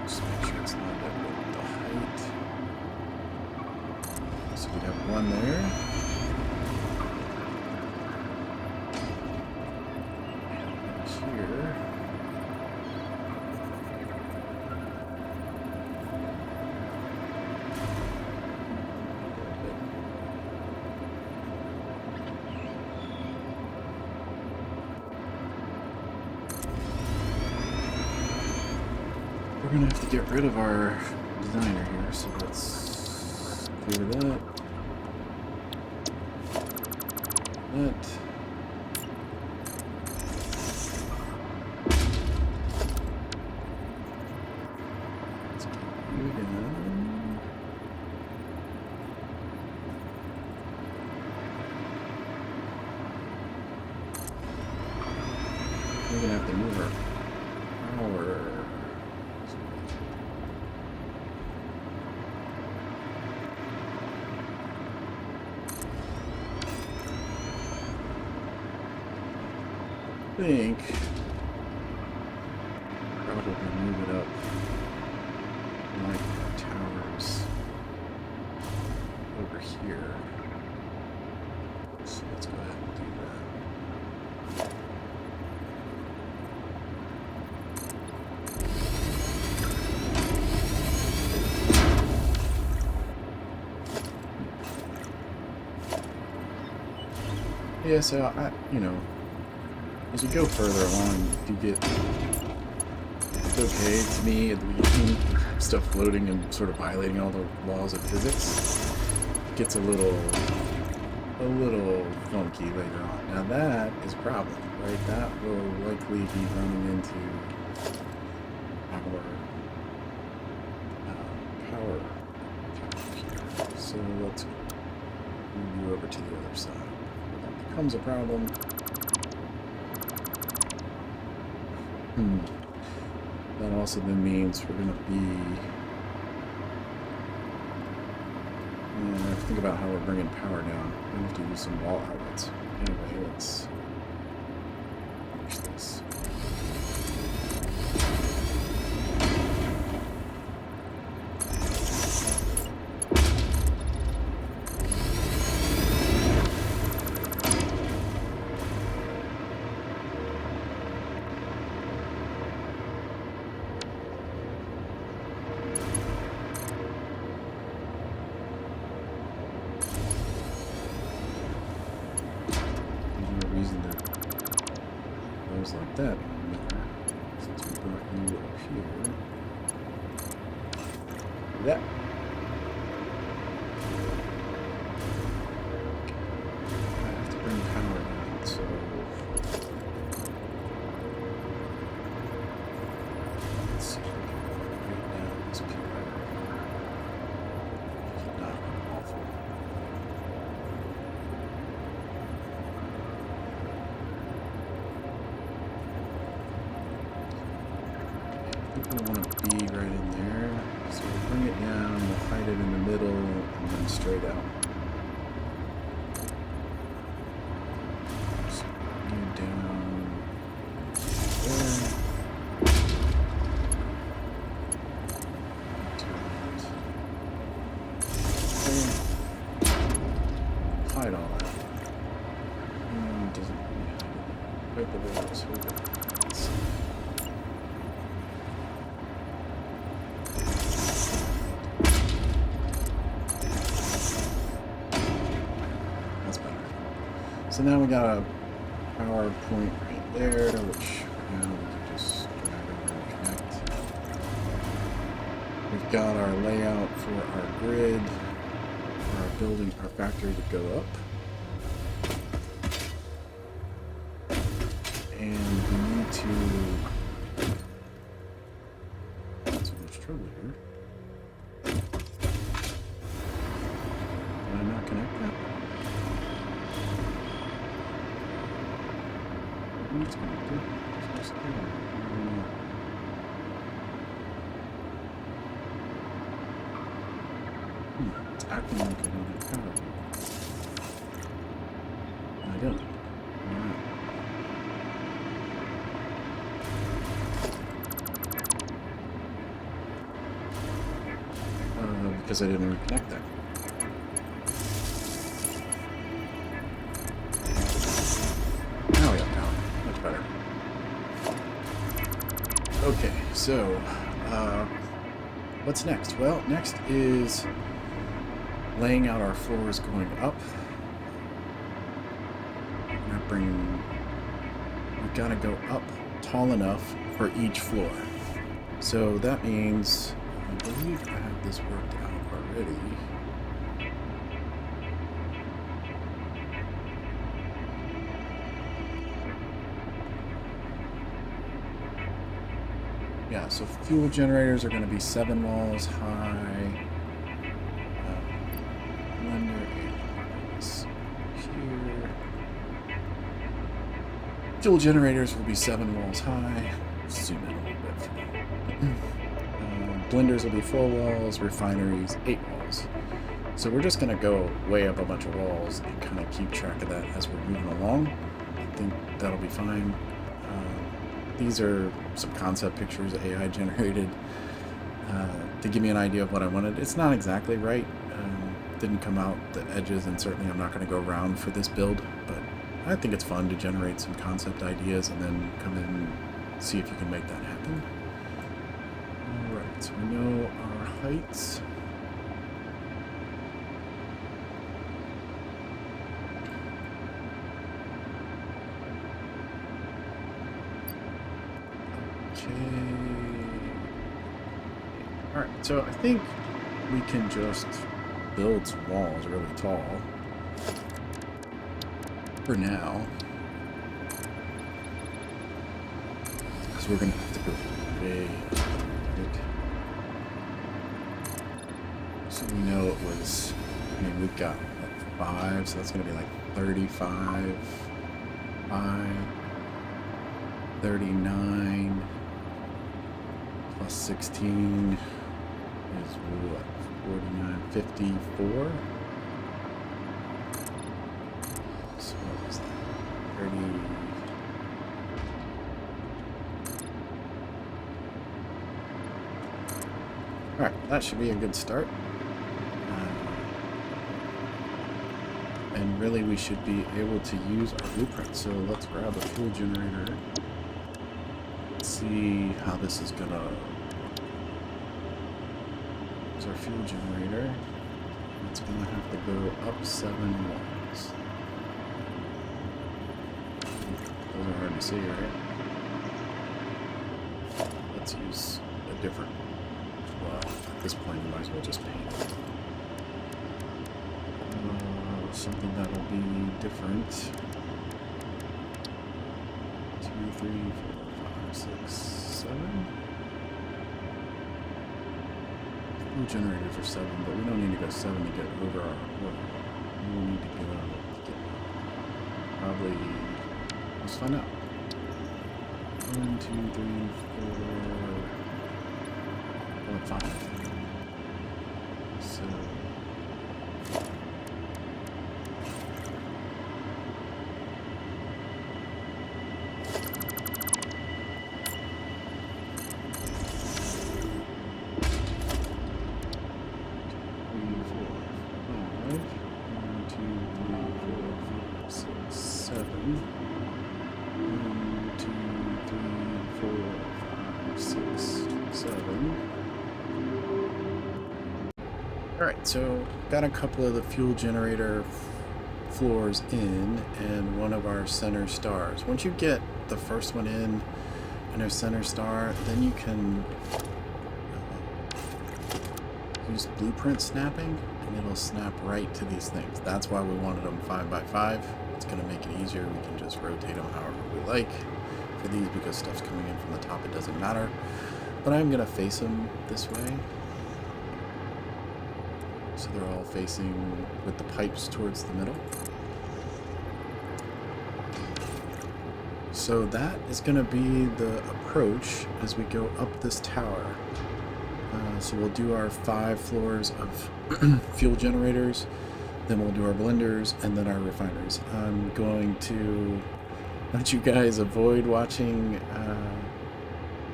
Just make sure it's lined up with the height. So we'd have one there. And here. We're gonna have to get rid of our designer here, so let's clear that. That. Let's get you again. We're gonna have to move our power. I think probably move it up like our towers over here. So let's go ahead and do that. Yeah, so as you go further along, you get, it's okay to me at the beginning, stuff floating and sort of violating all the laws of physics. It gets a little funky later on. Now that is a problem, right? That will likely be running into our power here. So let's move you over to the other side. That becomes a problem. That also then means we're going to be... I have to think about how we're bringing power down. We're going to have to use some wall outlets. Anyway, let's finish this. Like that anymore, since we brought you up here. That. I have to bring power down, so let's see if we can break down this pillar. Not awful. We want to be right in there, so we'll bring it down, we'll hide it in the middle, going straight out. So you down there. Hide all that. Doesn't really hide it. Wipe the walls. Here we go. Let's see. That's better. So now we got a power point right there, which now we can just drag over and connect. We've got our layout for our grid, for our building, our factory to go up. And we need to... That's so much trouble here. Did I not connect that? It's connected. It's supposed to be. It's acting like I don't have power. I don't. Alright. Because I didn't reconnect that. Now we have power. Much better. Okay, so what's next? Well, next is laying out our floors going up. We've got to go up tall enough for each floor. So that means, I believe I have this worked out already. Yeah, so fuel generators are going to be 7 walls high. Blender is here. Fuel generators will be 7 walls high. Zoom in a little bit for me. Blenders will be 4 walls, refineries 8 walls. So we're just going to go way up a bunch of walls and kind of keep track of that as we're moving along. I think that'll be fine. These are some concept pictures AI generated to give me an idea of what I wanted. It's not exactly right. Didn't come out the edges, and certainly I'm not going to go round for this build, but I think it's fun to generate some concept ideas and then come in and see if you can make that happen. Alright, so we know our heights. Okay. Alright, so I think we can just build some walls really tall for now. So we're going to have to go way up. So we know it was, I mean, we've got like 5, so that's going to be like 35, 5, 39, plus 16 is what? 49, 54. So what was that? 30. Alright, that should be a good start. And really we should be able to use our blueprint. So let's grab a fuel generator. Let's see how this is gonna... Our fuel generator. It's going to have to go up 7 walls. Those are hard to see, right? Let's use a different... Well, at this point, we might as well just paint it. Something that'll be different. 2, 3, 4, 5, 6, 7. Fuel generators are 7, but we don't need to go 7 to get over our work. We will need to go probably, let's find out. 1, 2, 3, 4, 5. So Alright, so got a couple of the fuel generator floors in and one of our center stars. Once you get the first one in and our center star, then you can use blueprint snapping and it'll snap right to these things. That's why we wanted them 5x5. It's going to make it easier. We can just rotate them however we like for these because stuff's coming in from the top. It doesn't matter. But I'm going to face them this way. So they're all facing with the pipes towards the middle. So that is going to be the approach as we go up this tower. So we'll do our 5 floors of fuel generators, then we'll do our blenders, and then our refineries. I'm going to let you guys avoid watching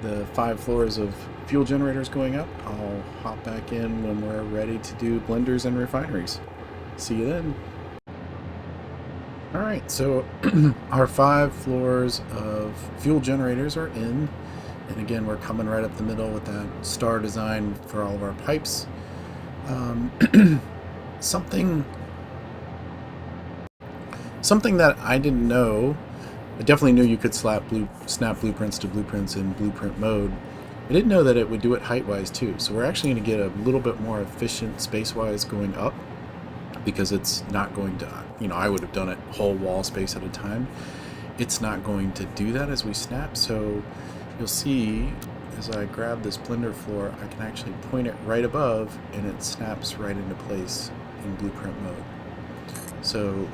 the 5 floors of fuel generators going up. I'll hop back in when we're ready to do blenders and refineries. See you then. Alright, so our 5 floors of fuel generators are in. And again, we're coming right up the middle with that star design for all of our pipes. Something that I didn't know, I definitely knew you could snap blueprints to blueprints in blueprint mode. I didn't know that it would do it height-wise too. So we're actually going to get a little bit more efficient space-wise going up because it's not going to, I would have done it whole wall space at a time. It's not going to do that as we snap. So you'll see as I grab this blender floor, I can actually point it right above and it snaps right into place in blueprint mode. So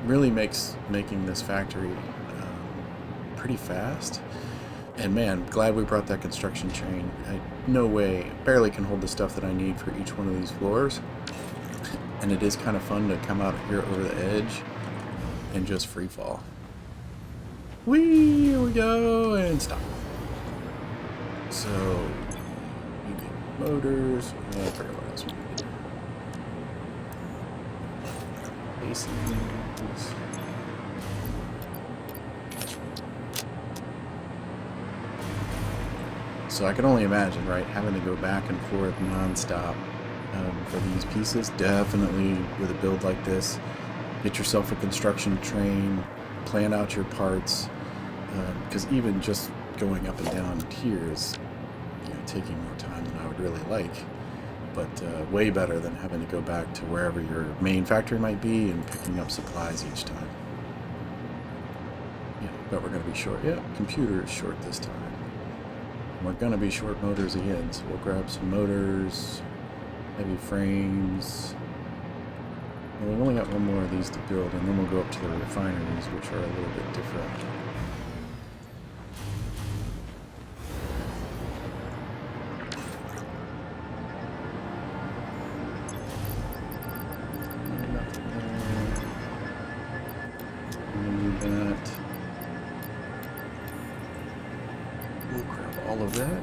really makes making this factory pretty fast. And man, glad we brought that construction train. No way, barely can hold the stuff that I need for each one of these floors. And it is kind of fun to come out here over the edge and just free fall. Whee, here we go, and stop. So, you get motors, I forgot what else we need. Basins. So I can only imagine, right, having to go back and forth non-stop for these pieces. Definitely with a build like this, get yourself a construction train, plan out your parts, because even just going up and down here is taking more time than I would really like, but way better than having to go back to wherever your main factory might be and picking up supplies each time. Yeah, but we're going to be short. Yeah, computer is short this time. We're going to be short motors again, so we'll grab some motors, heavy frames. Well, we've only got one more of these to build, and then we'll go up to the refineries, which are a little bit different. We'll grab all of that.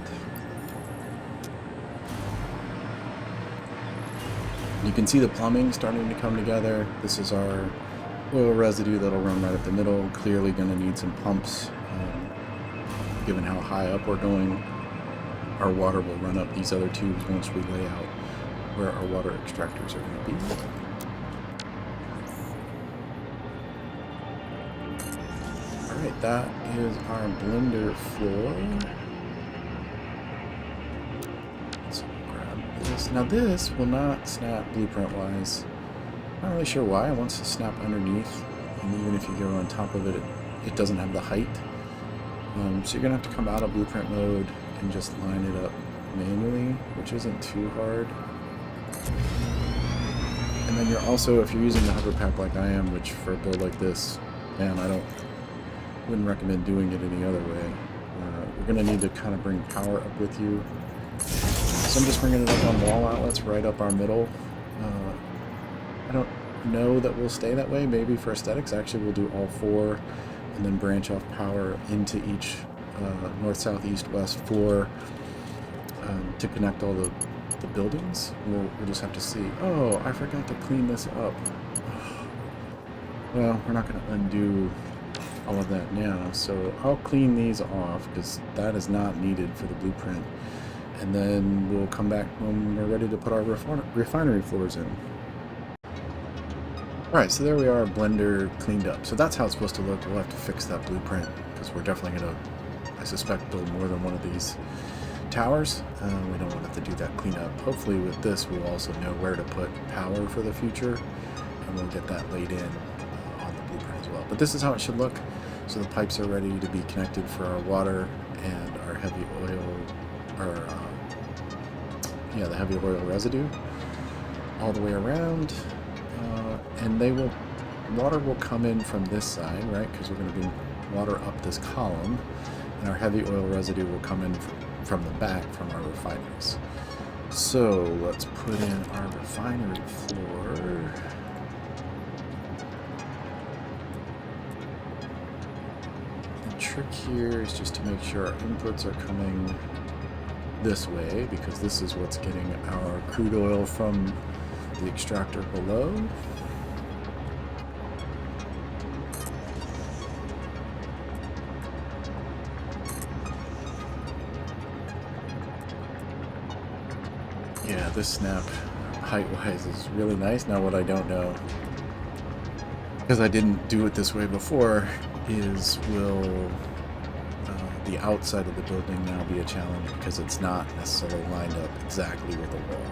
You can see the plumbing starting to come together. This is our oil residue that'll run right up the middle. Clearly going to need some pumps. Given how high up we're going, our water will run up these other tubes once we lay out where our water extractors are going to be. Alright, that is our blender floor. Let's grab this. Now this will not snap blueprint wise. Not really sure why. It wants to snap underneath, and even if you go on top of it, it doesn't have the height. So you're going to have to come out of blueprint mode and just line it up manually, which isn't too hard. And then you're also, if you're using the hover pack like I am, which for a build like this, man, wouldn't recommend doing it any other way. You're going to need to kind of bring power up with you. So I'm just bringing it up on wall outlets right up our middle. I don't know that we'll stay that way. Maybe for aesthetics, actually we'll do all 4 and then branch off power into each north, south, east, west floor to connect all the buildings. We'll just have to see. Oh, I forgot to clean this up. Well, we're not going to undo all of that now, so I'll clean these off because that is not needed for the blueprint. and then we'll come back when we're ready to put our refinery floors in. Alright, so there we are, blender cleaned up. So that's how it's supposed to look. We'll have to fix that blueprint, because we're definitely going to, I suspect, build more than one of these towers. We don't want to have to do that cleanup. Hopefully with this we'll also know where to put power for the future, and we'll get that laid in on the blueprint as well. But this is how it should look. So the pipes are ready to be connected for our water and our heavy oil, or the heavy oil residue all the way around. And water will come in from this side, right? Because we're going to bring water up this column, and our heavy oil residue will come in from the back from our refineries. So let's put in our refinery floor. The trick here is just to make sure our inputs are coming this way, because this is what's getting our crude oil from the extractor below. Yeah, this snap height-wise is really nice. Now what I don't know, because I didn't do it this way before, is will the outside of the building now be a challenge, because it's not necessarily lined up exactly with the wall.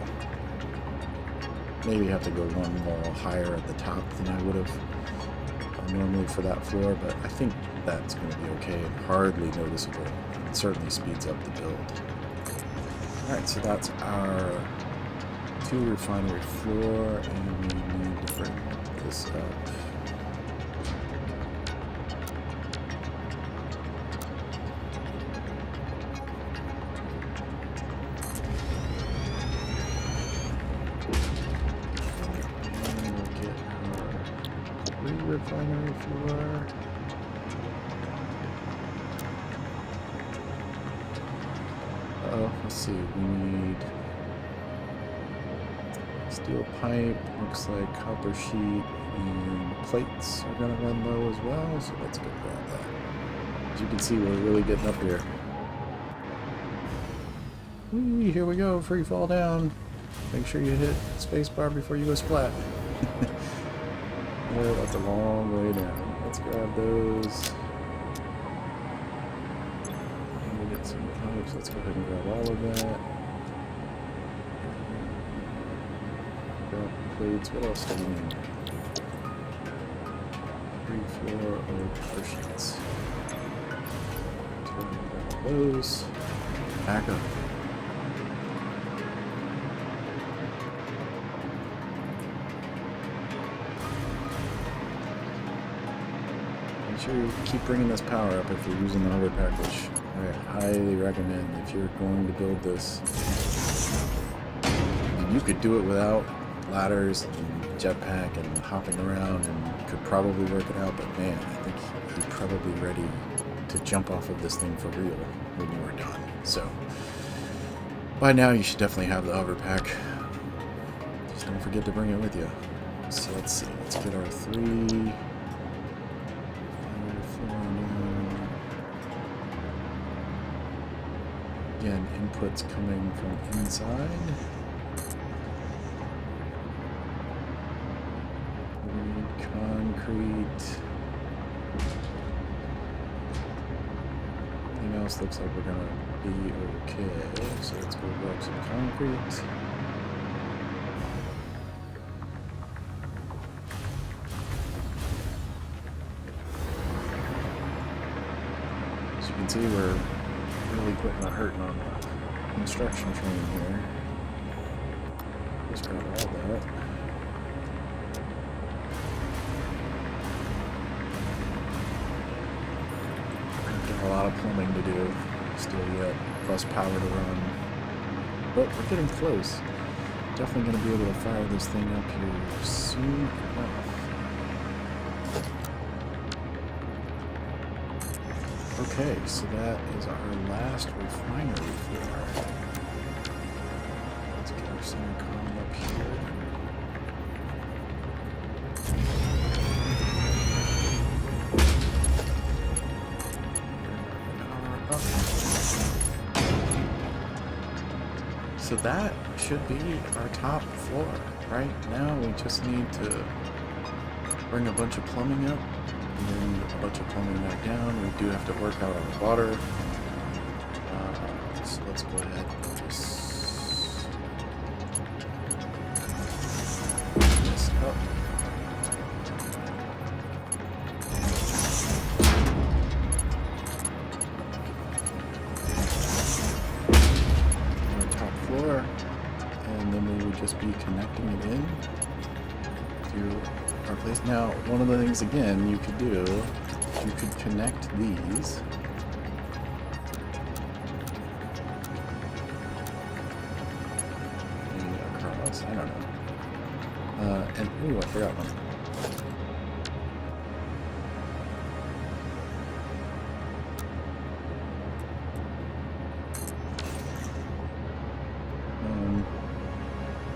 Maybe have to go one wall higher at the top than I would have normally for that floor, but I think that's going to be okay and hardly noticeable. It certainly speeds up the build. Alright, so that's our 2 refinery floor, and we need to bring this up. And we'll get our 3 refinery floor. Let's see, we need steel pipe, looks like copper sheet, and plates are going to run low as well, so let's go grab that. As you can see, we're really getting up here. Whee, here we go, free fall down. Make sure you hit spacebar before you go splat. Oh, that's a long way down. Let's grab those. Some pipes. Let's go ahead and grab all of that. Grab plates. What else do we need? 3, 4 of sheets. Grab those. Back up. Make sure you keep bringing this power up if you're using the overpack, which I highly recommend if you're going to build this. I mean, you could do it without ladders and jetpack and hopping around and could probably work it out, but man, I think you're probably ready to jump off of this thing for real when you are done. So by now you should definitely have the overpack. Just don't forget to bring it with you. So let's see, let's get our 3. Again, inputs coming from inside. We need concrete. Everything else looks like we're gonna be okay. So let's go grab some concrete. As you can see, we're really putting a hurting on the construction train here. Just grab all that. Got a lot of plumbing to do still yet, plus power to run. But we're getting close. Definitely going to be able to fire this thing up here soon enough. Okay, so that is our last refinery floor. Let's get our center column up here. So that should be our top floor. Right now we just need to bring a bunch of plumbing up and then a bunch of plumbing back down. We do have to work out our water. So let's go ahead and just bring this up. Floor, and then we would just be connecting it in to our place. Now, one of the things again you could do, you could connect these maybe across. I don't know. And ooh, I forgot one.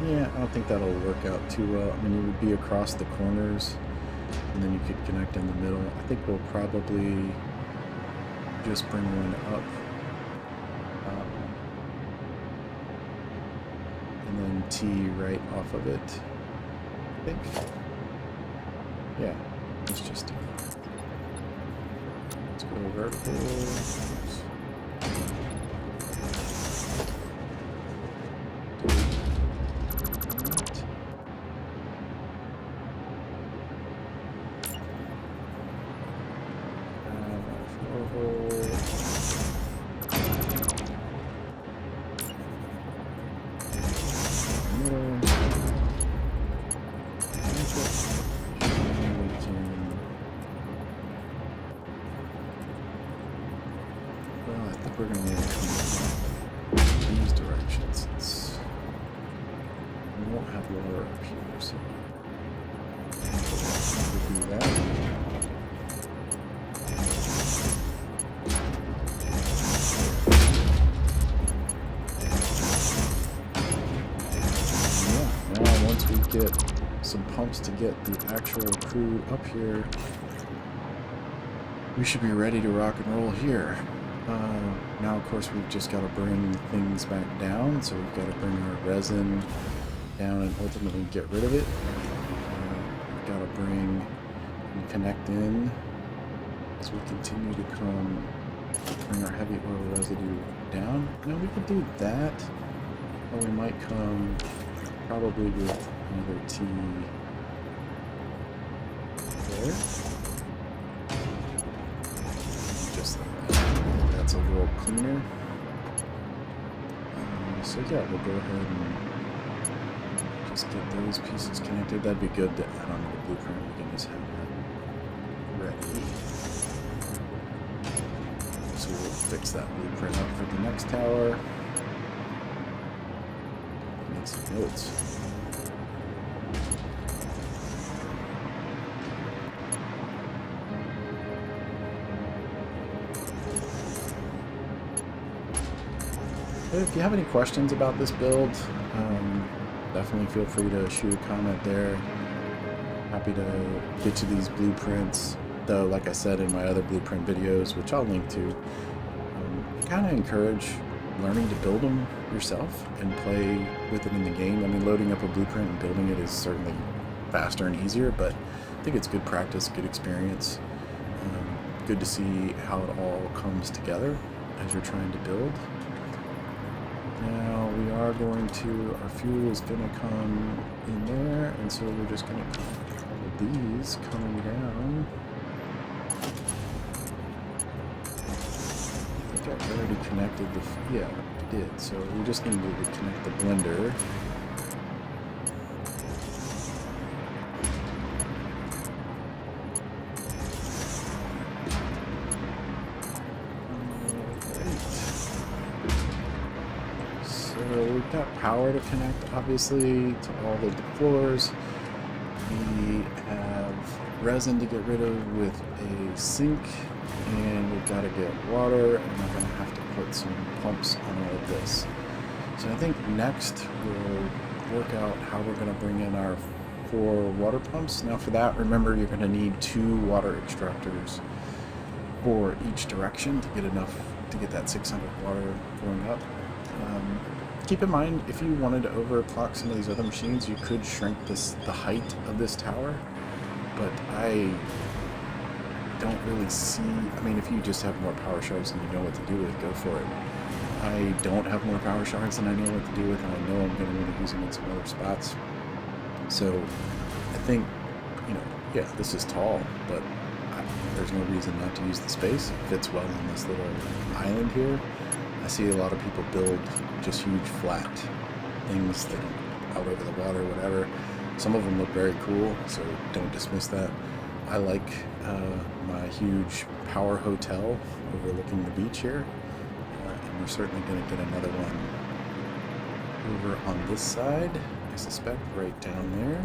Yeah, I don't think that'll work out too well. I mean, it would be across the corners, and then you could connect in the middle. I think we'll probably just bring one up, and then T right off of it, I think. Yeah, let's just do it. Let's go vertical. We're going to need to come in these directions since we won't have water up here, so we'll do that. Yeah, now once we get some pumps to get the actual crude up here, we should be ready to rock and roll here. Now, of course, we've just got to bring things back down, so we've got to bring our resin down and ultimately get rid of it. We've got to bring and connect in as we continue to bring our heavy oil residue down. Now, we could do that, or we might come probably with another T there. That's a little cleaner. So yeah, we'll go ahead and just get those pieces connected. That'd be good to add on to the blueprint. We can just have that ready. So we'll fix that blueprint up for the next tower. Make some notes. If you have any questions about this build, definitely feel free to shoot a comment there. Happy to get you these blueprints, though, like I said in my other blueprint videos, which I'll link to, I kind of encourage learning to build them yourself and play with it in the game. I mean, loading up a blueprint and building it is certainly faster and easier, but I think it's good practice, good experience. Good to see how it all comes together as you're trying to build. Now we are going to, our fuel is going to come in there, and so we're just going to follow these coming down. I think I already connected the, yeah, I did, so we just needed to connect the blender. We've got power to connect, obviously, to all the floors. We have resin to get rid of with a sink, and we've got to get water, and we're going to have to put some pumps on all of this. So I think next we'll work out how we're going to bring in our 4 water pumps. Now for that, remember, you're going to need 2 water extractors for each direction to get enough, to get that 600 water going up. Keep in mind, if you wanted to overclock some of these other machines, you could shrink the height of this tower, but I don't really see, I mean, if you just have more power shards and you know what to do with, go for it. I don't have more power shards than I know what to do with, and I know I'm going to want to use them in some other spots. So I think, yeah, this is tall, but there's no reason not to use the space. It fits well on this little island here. I see a lot of people build just huge flat things that are out over the water, whatever. Some of them look very cool, so don't dismiss that. I like my huge power hotel overlooking the beach here, and we're certainly going to get another one over on this side, I suspect, right down there.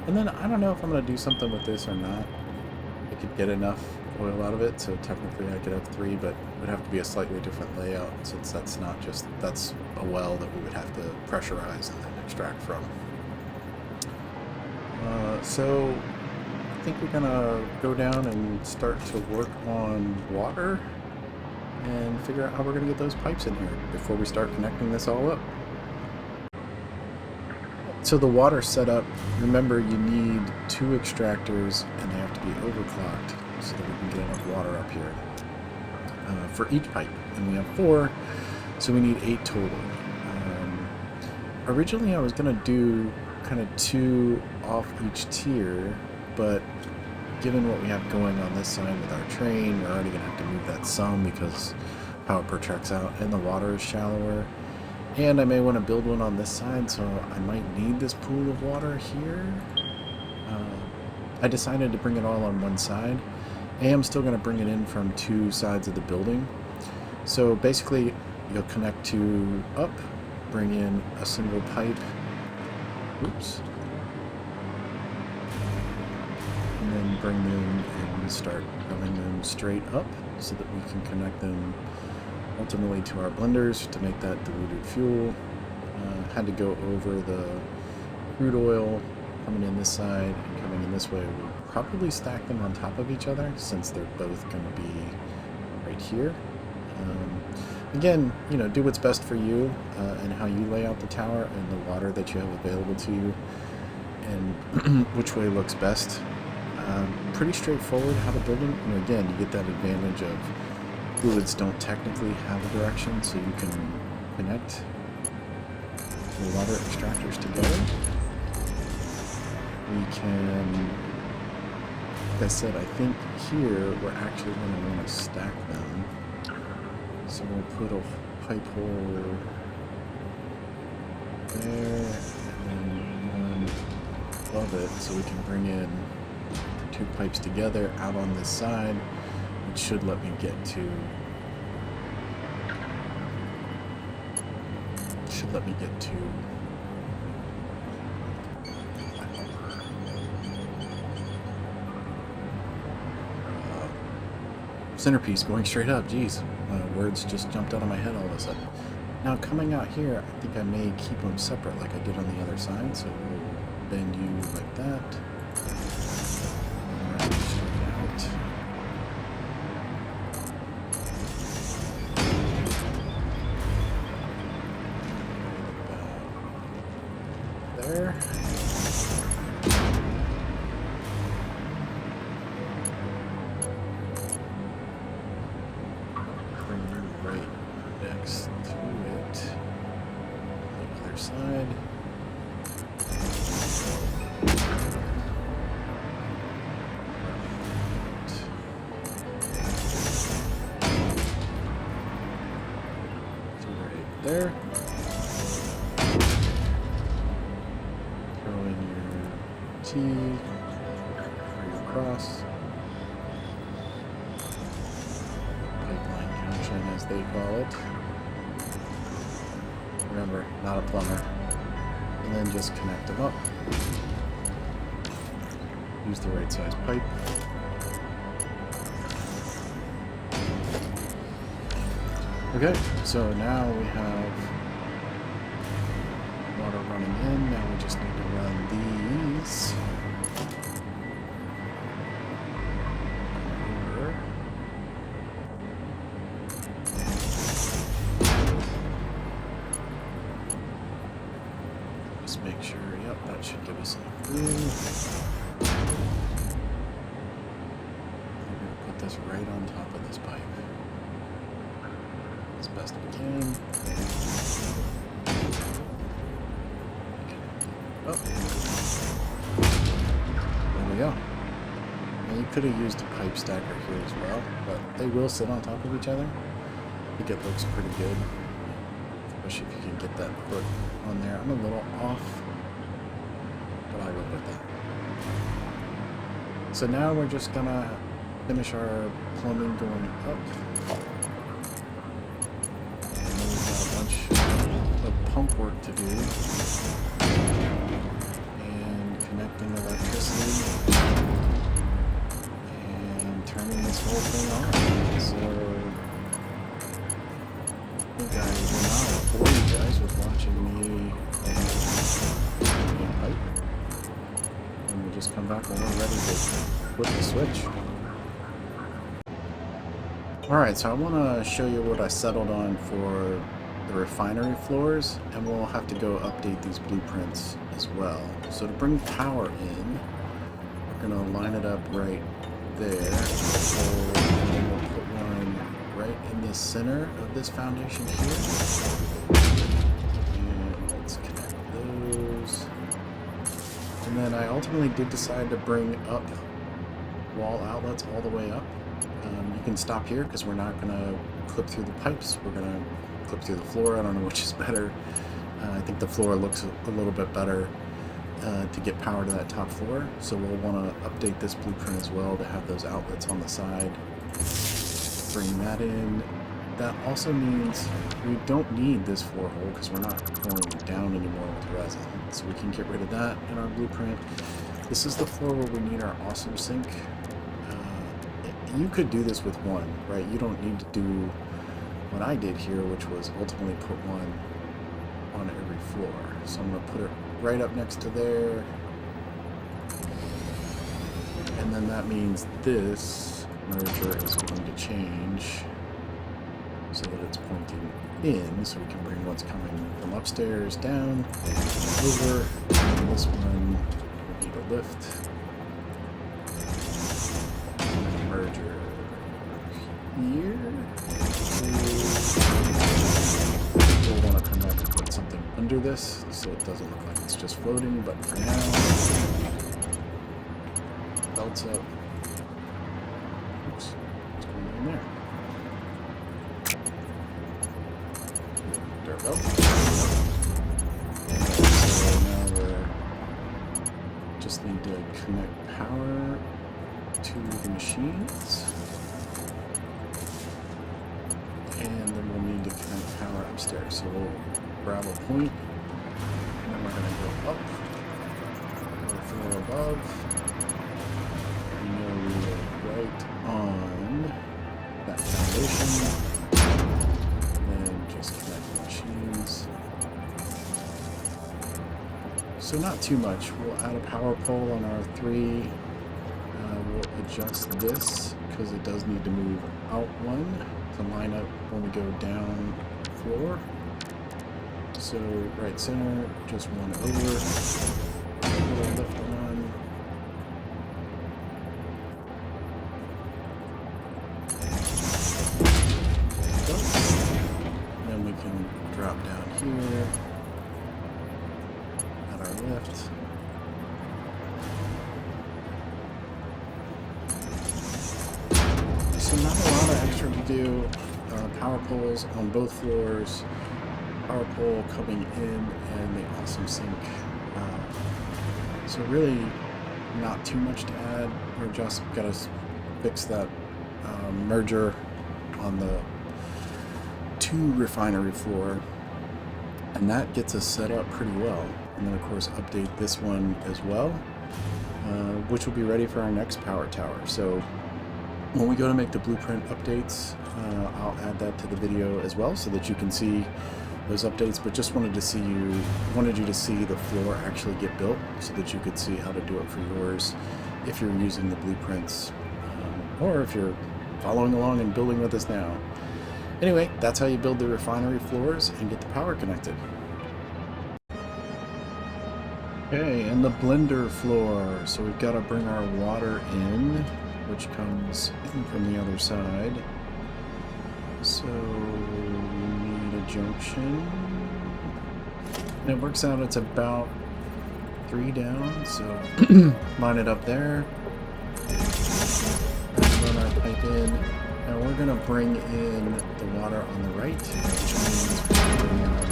And then I don't know if I'm going to do something with this or not. I could get enough oil out of it, so technically I could have 3, but it would have to be a slightly different layout, since that's not just, that's a well that we would have to pressurize and then extract from. So I think we're gonna go down and start to work on water and figure out how we're gonna get those pipes in here before we start connecting this all up. So the water setup, remember you need 2 extractors and they have to be overclocked so that we can get enough water up here for each pipe. And we have 4, so we need 8 total. Originally I was going to do kind of 2 off each tier, but given what we have going on this side with our train, we're already going to have to move that some because how it protracts out and the water is shallower. And I may want to build one on this side, so I might need this pool of water here. I decided to bring it all on one side. I am still going to bring it in from 2 sides of the building. So basically, you'll connect 2 up, bring in a single pipe. Oops. And then bring them and start running them straight up so that we can connect them ultimately to our blenders to make that diluted fuel. Had to go over the crude oil coming in this side and coming in this way. We'll probably stack them on top of each other since they're both going to be right here. Again, do what's best for you and how you lay out the tower and the water that you have available to you and which way looks best. Pretty straightforward how to build them. Again, you get that advantage of fluids don't technically have a direction, so you can connect the water extractors together. We can, like I said, I think here we're actually going to want to stack them. So we'll put a pipe hole there and then one above it so we can bring in 2 pipes together out on this side, which should let me get to centerpiece going straight up. Jeez, words just jumped out of my head all of a sudden. Now coming out here, I think I may keep them separate like I did on the other side, so we'll bend you like that. Right, straight out. There. Bring you right next to it. The other side. Right there. Across pipeline junction, as they call it. Remember, not a plumber. And then just connect them up. Use the right size pipe. Okay, so now we have water running in. Now we just need to run these. That should give us enough room. We're going to put this right on top of this pipe as best we can. Oh, there we go. Now you could have used a pipe stacker here as well, but they will sit on top of each other. I think it looks pretty good, especially if you can get that foot on there. I'm a little off, but I'll work with that. So now we're just gonna finish our plumbing going up. And then we've got a bunch of pump work to do. And connecting electricity. And turning this whole thing on. So I will not bore you guys with watching me pipe. And we'll just come back when we're ready to flip the switch. Alright, so I want to show you what I settled on for the refinery floors, and we'll have to go update these blueprints as well. So to bring power in, we're going to line it up right there. So we'll put one right in the center of this foundation here. And let's connect those. And then I ultimately did decide to bring up wall outlets all the way up. You can stop here because we're not going to clip through the pipes. We're going to clip through the floor. I don't know which is better. I think the floor looks a little bit better to get power to that top floor. So we'll want to update this blueprint as well to have those outlets on the side. Bring that in. That also means we don't need this floor hole because we're not going down anymore with resin. So we can get rid of that in our blueprint. This is the floor where we need our awesome sink. You could do this with one, right? You don't need to do what I did here, which was ultimately put one on every floor. So I'm going to put it right up next to there. And then that means this merger is going to change so that it's pointing in, so we can bring what's coming from upstairs down, over, and this one will need a lift. Merger here. We'll want to come back and put something under this so it doesn't look like it's just floating, but for now, belts up. Oops, what's going on there? There we go. So now we're just need to connect power to the machines, and then we'll need to connect power upstairs. So we'll grab a point, and then we're going to go up, or a floor above, and then we will right on that foundation, and then just connect the machines. So not too much. We'll add a power pole on our 3. We'll adjust this because it does need to move out one to line up when we go down floor. So right center, just one over, lift one. And then we can drop down here at our lift. So not a lot of extra to do. Power poles on both floors, power pole coming in, and the awesome sink. So really not too much to add. We're just got to fix that merger on the 2 refinery floor, and that gets us set up pretty well. And then of course update this one as well, which will be ready for our next power tower. So when we go to make the blueprint updates, I'll add that to the video as well so that you can see those updates, but just wanted you to see the floor actually get built so that you could see how to do it for yours if you're using the blueprints, or if you're following along and building with us now. Anyway, that's how you build the refinery floors and get the power connected. Okay, and the blender floor. So we've got to bring our water in, which comes in from the other side. So we need a junction. And it works out it's about 3 down, so line it up there. Run our pipe in. Now we're going to bring in the water on the right, which means we're bringing our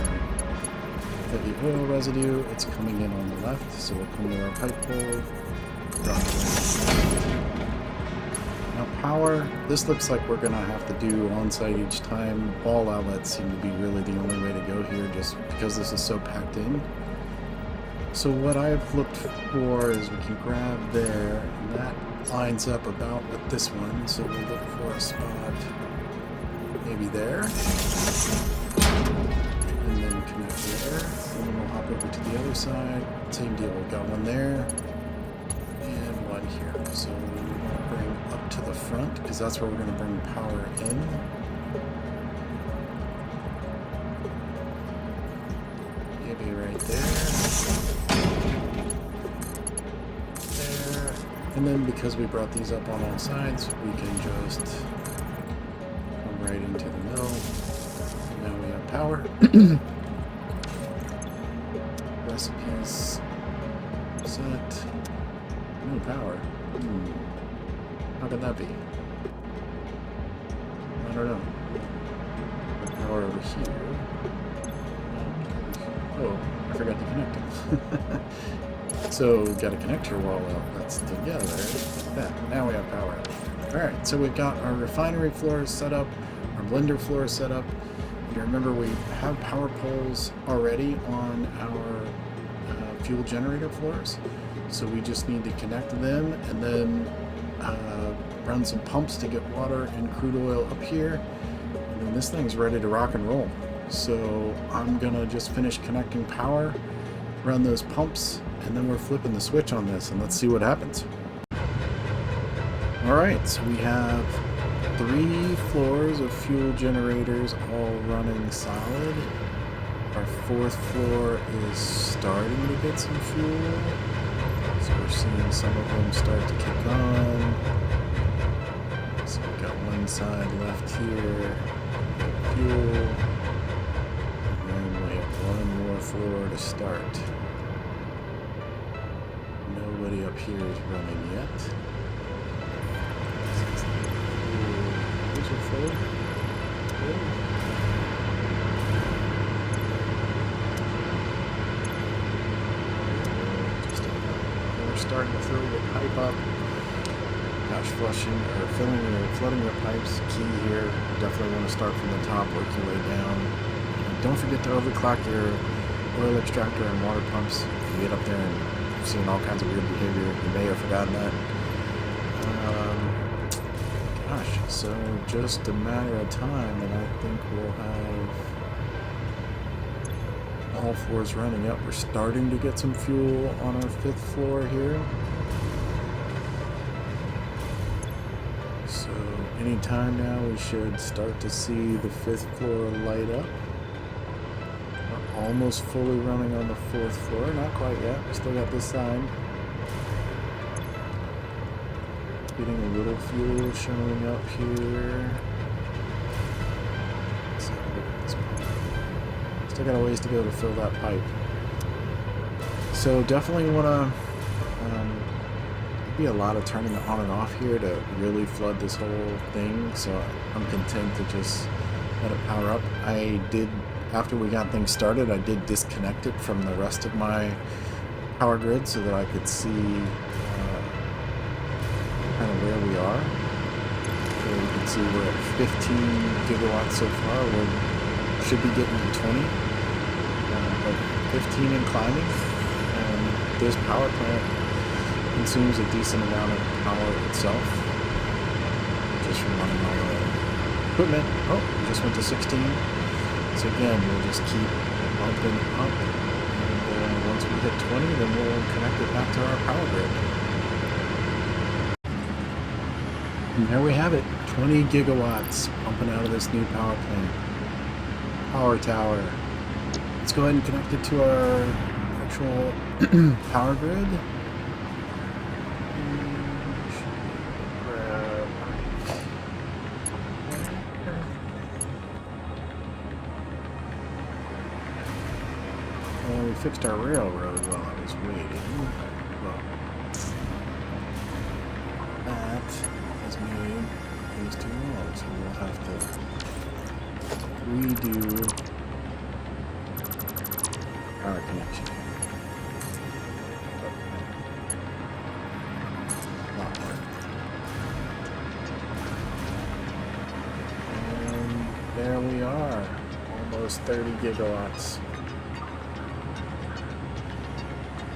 heavy oil residue. It's coming in on the left, so we'll come to our pipe hole. Drop it in. Now power, this looks like we're going to have to do on-site each time. Ball outlets seem to be really the only way to go here, just because this is so packed in. So what I've looked for is we can grab there, and that lines up about with this one, so we'll look for a spot maybe there, and then connect there, and then we'll hop over to the other side. Same deal, we've got one there, and one here. So we want to bring up to the front, because that's where we're going to bring power in. Maybe right there. And then because we brought these up on all sides, we can just come right into the middle. And now we have power. Recipes set. No power. How could that be? I don't know. The power over here. Oh, I forgot to connect them. So we've got to connect your wall outlets together. Like that. Now we have power. Alright, so we've got our refinery floor set up, our blender floor set up. You remember we have power poles already on our fuel generator floors. So we just need to connect them and then run some pumps to get water and crude oil up here. And then this thing's ready to rock and roll. So I'm going to just finish connecting power, run those pumps, and then we're flipping the switch on this, and let's see what happens. Alright, so we have 3 floors of fuel generators all running solid. Our 4th floor is starting to get some fuel. So we're seeing some of them start to kick on. So we've got one side left here, fuel. And then we have one more floor to start. Nobody up here is running yet. These are full. We're starting to fill the pipe up. Gosh, flushing or filling or flooding your pipes key here. You definitely want to start from the top, work your way down. And don't forget to overclock your oil extractor and water pumps. If you get up there and seeing all kinds of weird behavior, you may have forgotten that. Gosh, so just a matter of time and I think we'll have all floors running up. We're starting to get some fuel on our 5th floor here. So anytime now we should start to see the 5th floor light up. We're almost fully running on the 4th floor, not quite yet. We still got this side. Getting a little fuel showing up here. Let's have a look at this pipe. Still got a ways to go to fill that pipe. So definitely want to be a lot of turning on and off here to really flood this whole thing. So I'm content to just let it power up. I did, after we got things started, I did disconnect it from the rest of my power grid so that I could see kind of where we are. So you can see we're at 15 gigawatts so far. We should be getting to 20, but 15 and climbing. And this power plant consumes a decent amount of power itself, just from running all the equipment. Oh, we just went to 16. So again, we'll just keep bumping up. And once we hit 20, then we'll connect it back to our power grid. And there we have it, 20 gigawatts pumping out of this new power plant. Power tower. Let's go ahead and connect it to our actual power grid. Well, we fixed our railroad while I was waiting. Well, that has made things too long, so we'll have to redo our connection. Not there. And there we are, almost 30 gigawatts.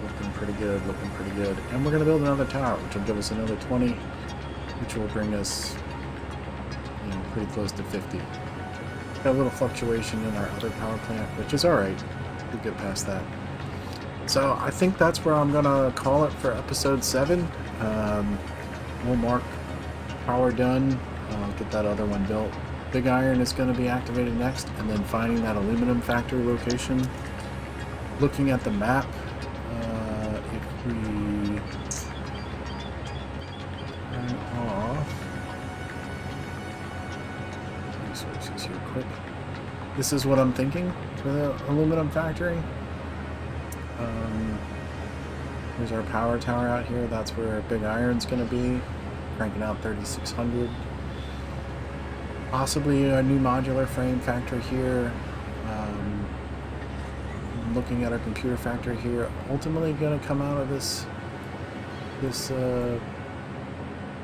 Looking pretty good, looking pretty good. And we're going to build another tower, which will give us another 20, which will bring us, you know, pretty close to 50. Got a little fluctuation in our other power plant, which is alright. We'll get past that. So I think that's where I'm going to call it for episode 7. We'll mark power done. I'll get that other one built. Big iron is going to be activated next, and then finding that aluminum factory location. Looking at the map, if we turn off resources here quick. This is what I'm thinking for the aluminum factory. Here's our power tower out here. That's where big iron's going to be, cranking out 3600. Possibly a new modular frame factory here. Looking at our computer factory here, ultimately going to come out of this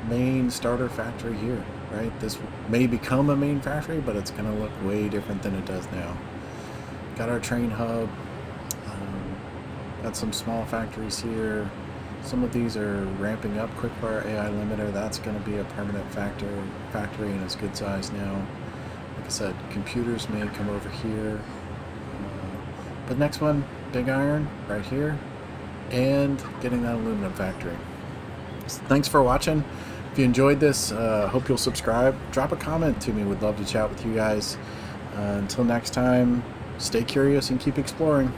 main starter factory here, right? This may become a main factory, but it's going to look way different than it does now. Got our train hub. Got some small factories here. Some of these are ramping up quick for our AI limiter. That's going to be a permanent factory, and it's good size now. Like I said, computers may come over here. But next one, big iron right here, and getting that aluminum factory. So thanks for watching. If you enjoyed this, hope you'll subscribe. Drop a comment to me. Would love to chat with you guys. Until next time, stay curious and keep exploring.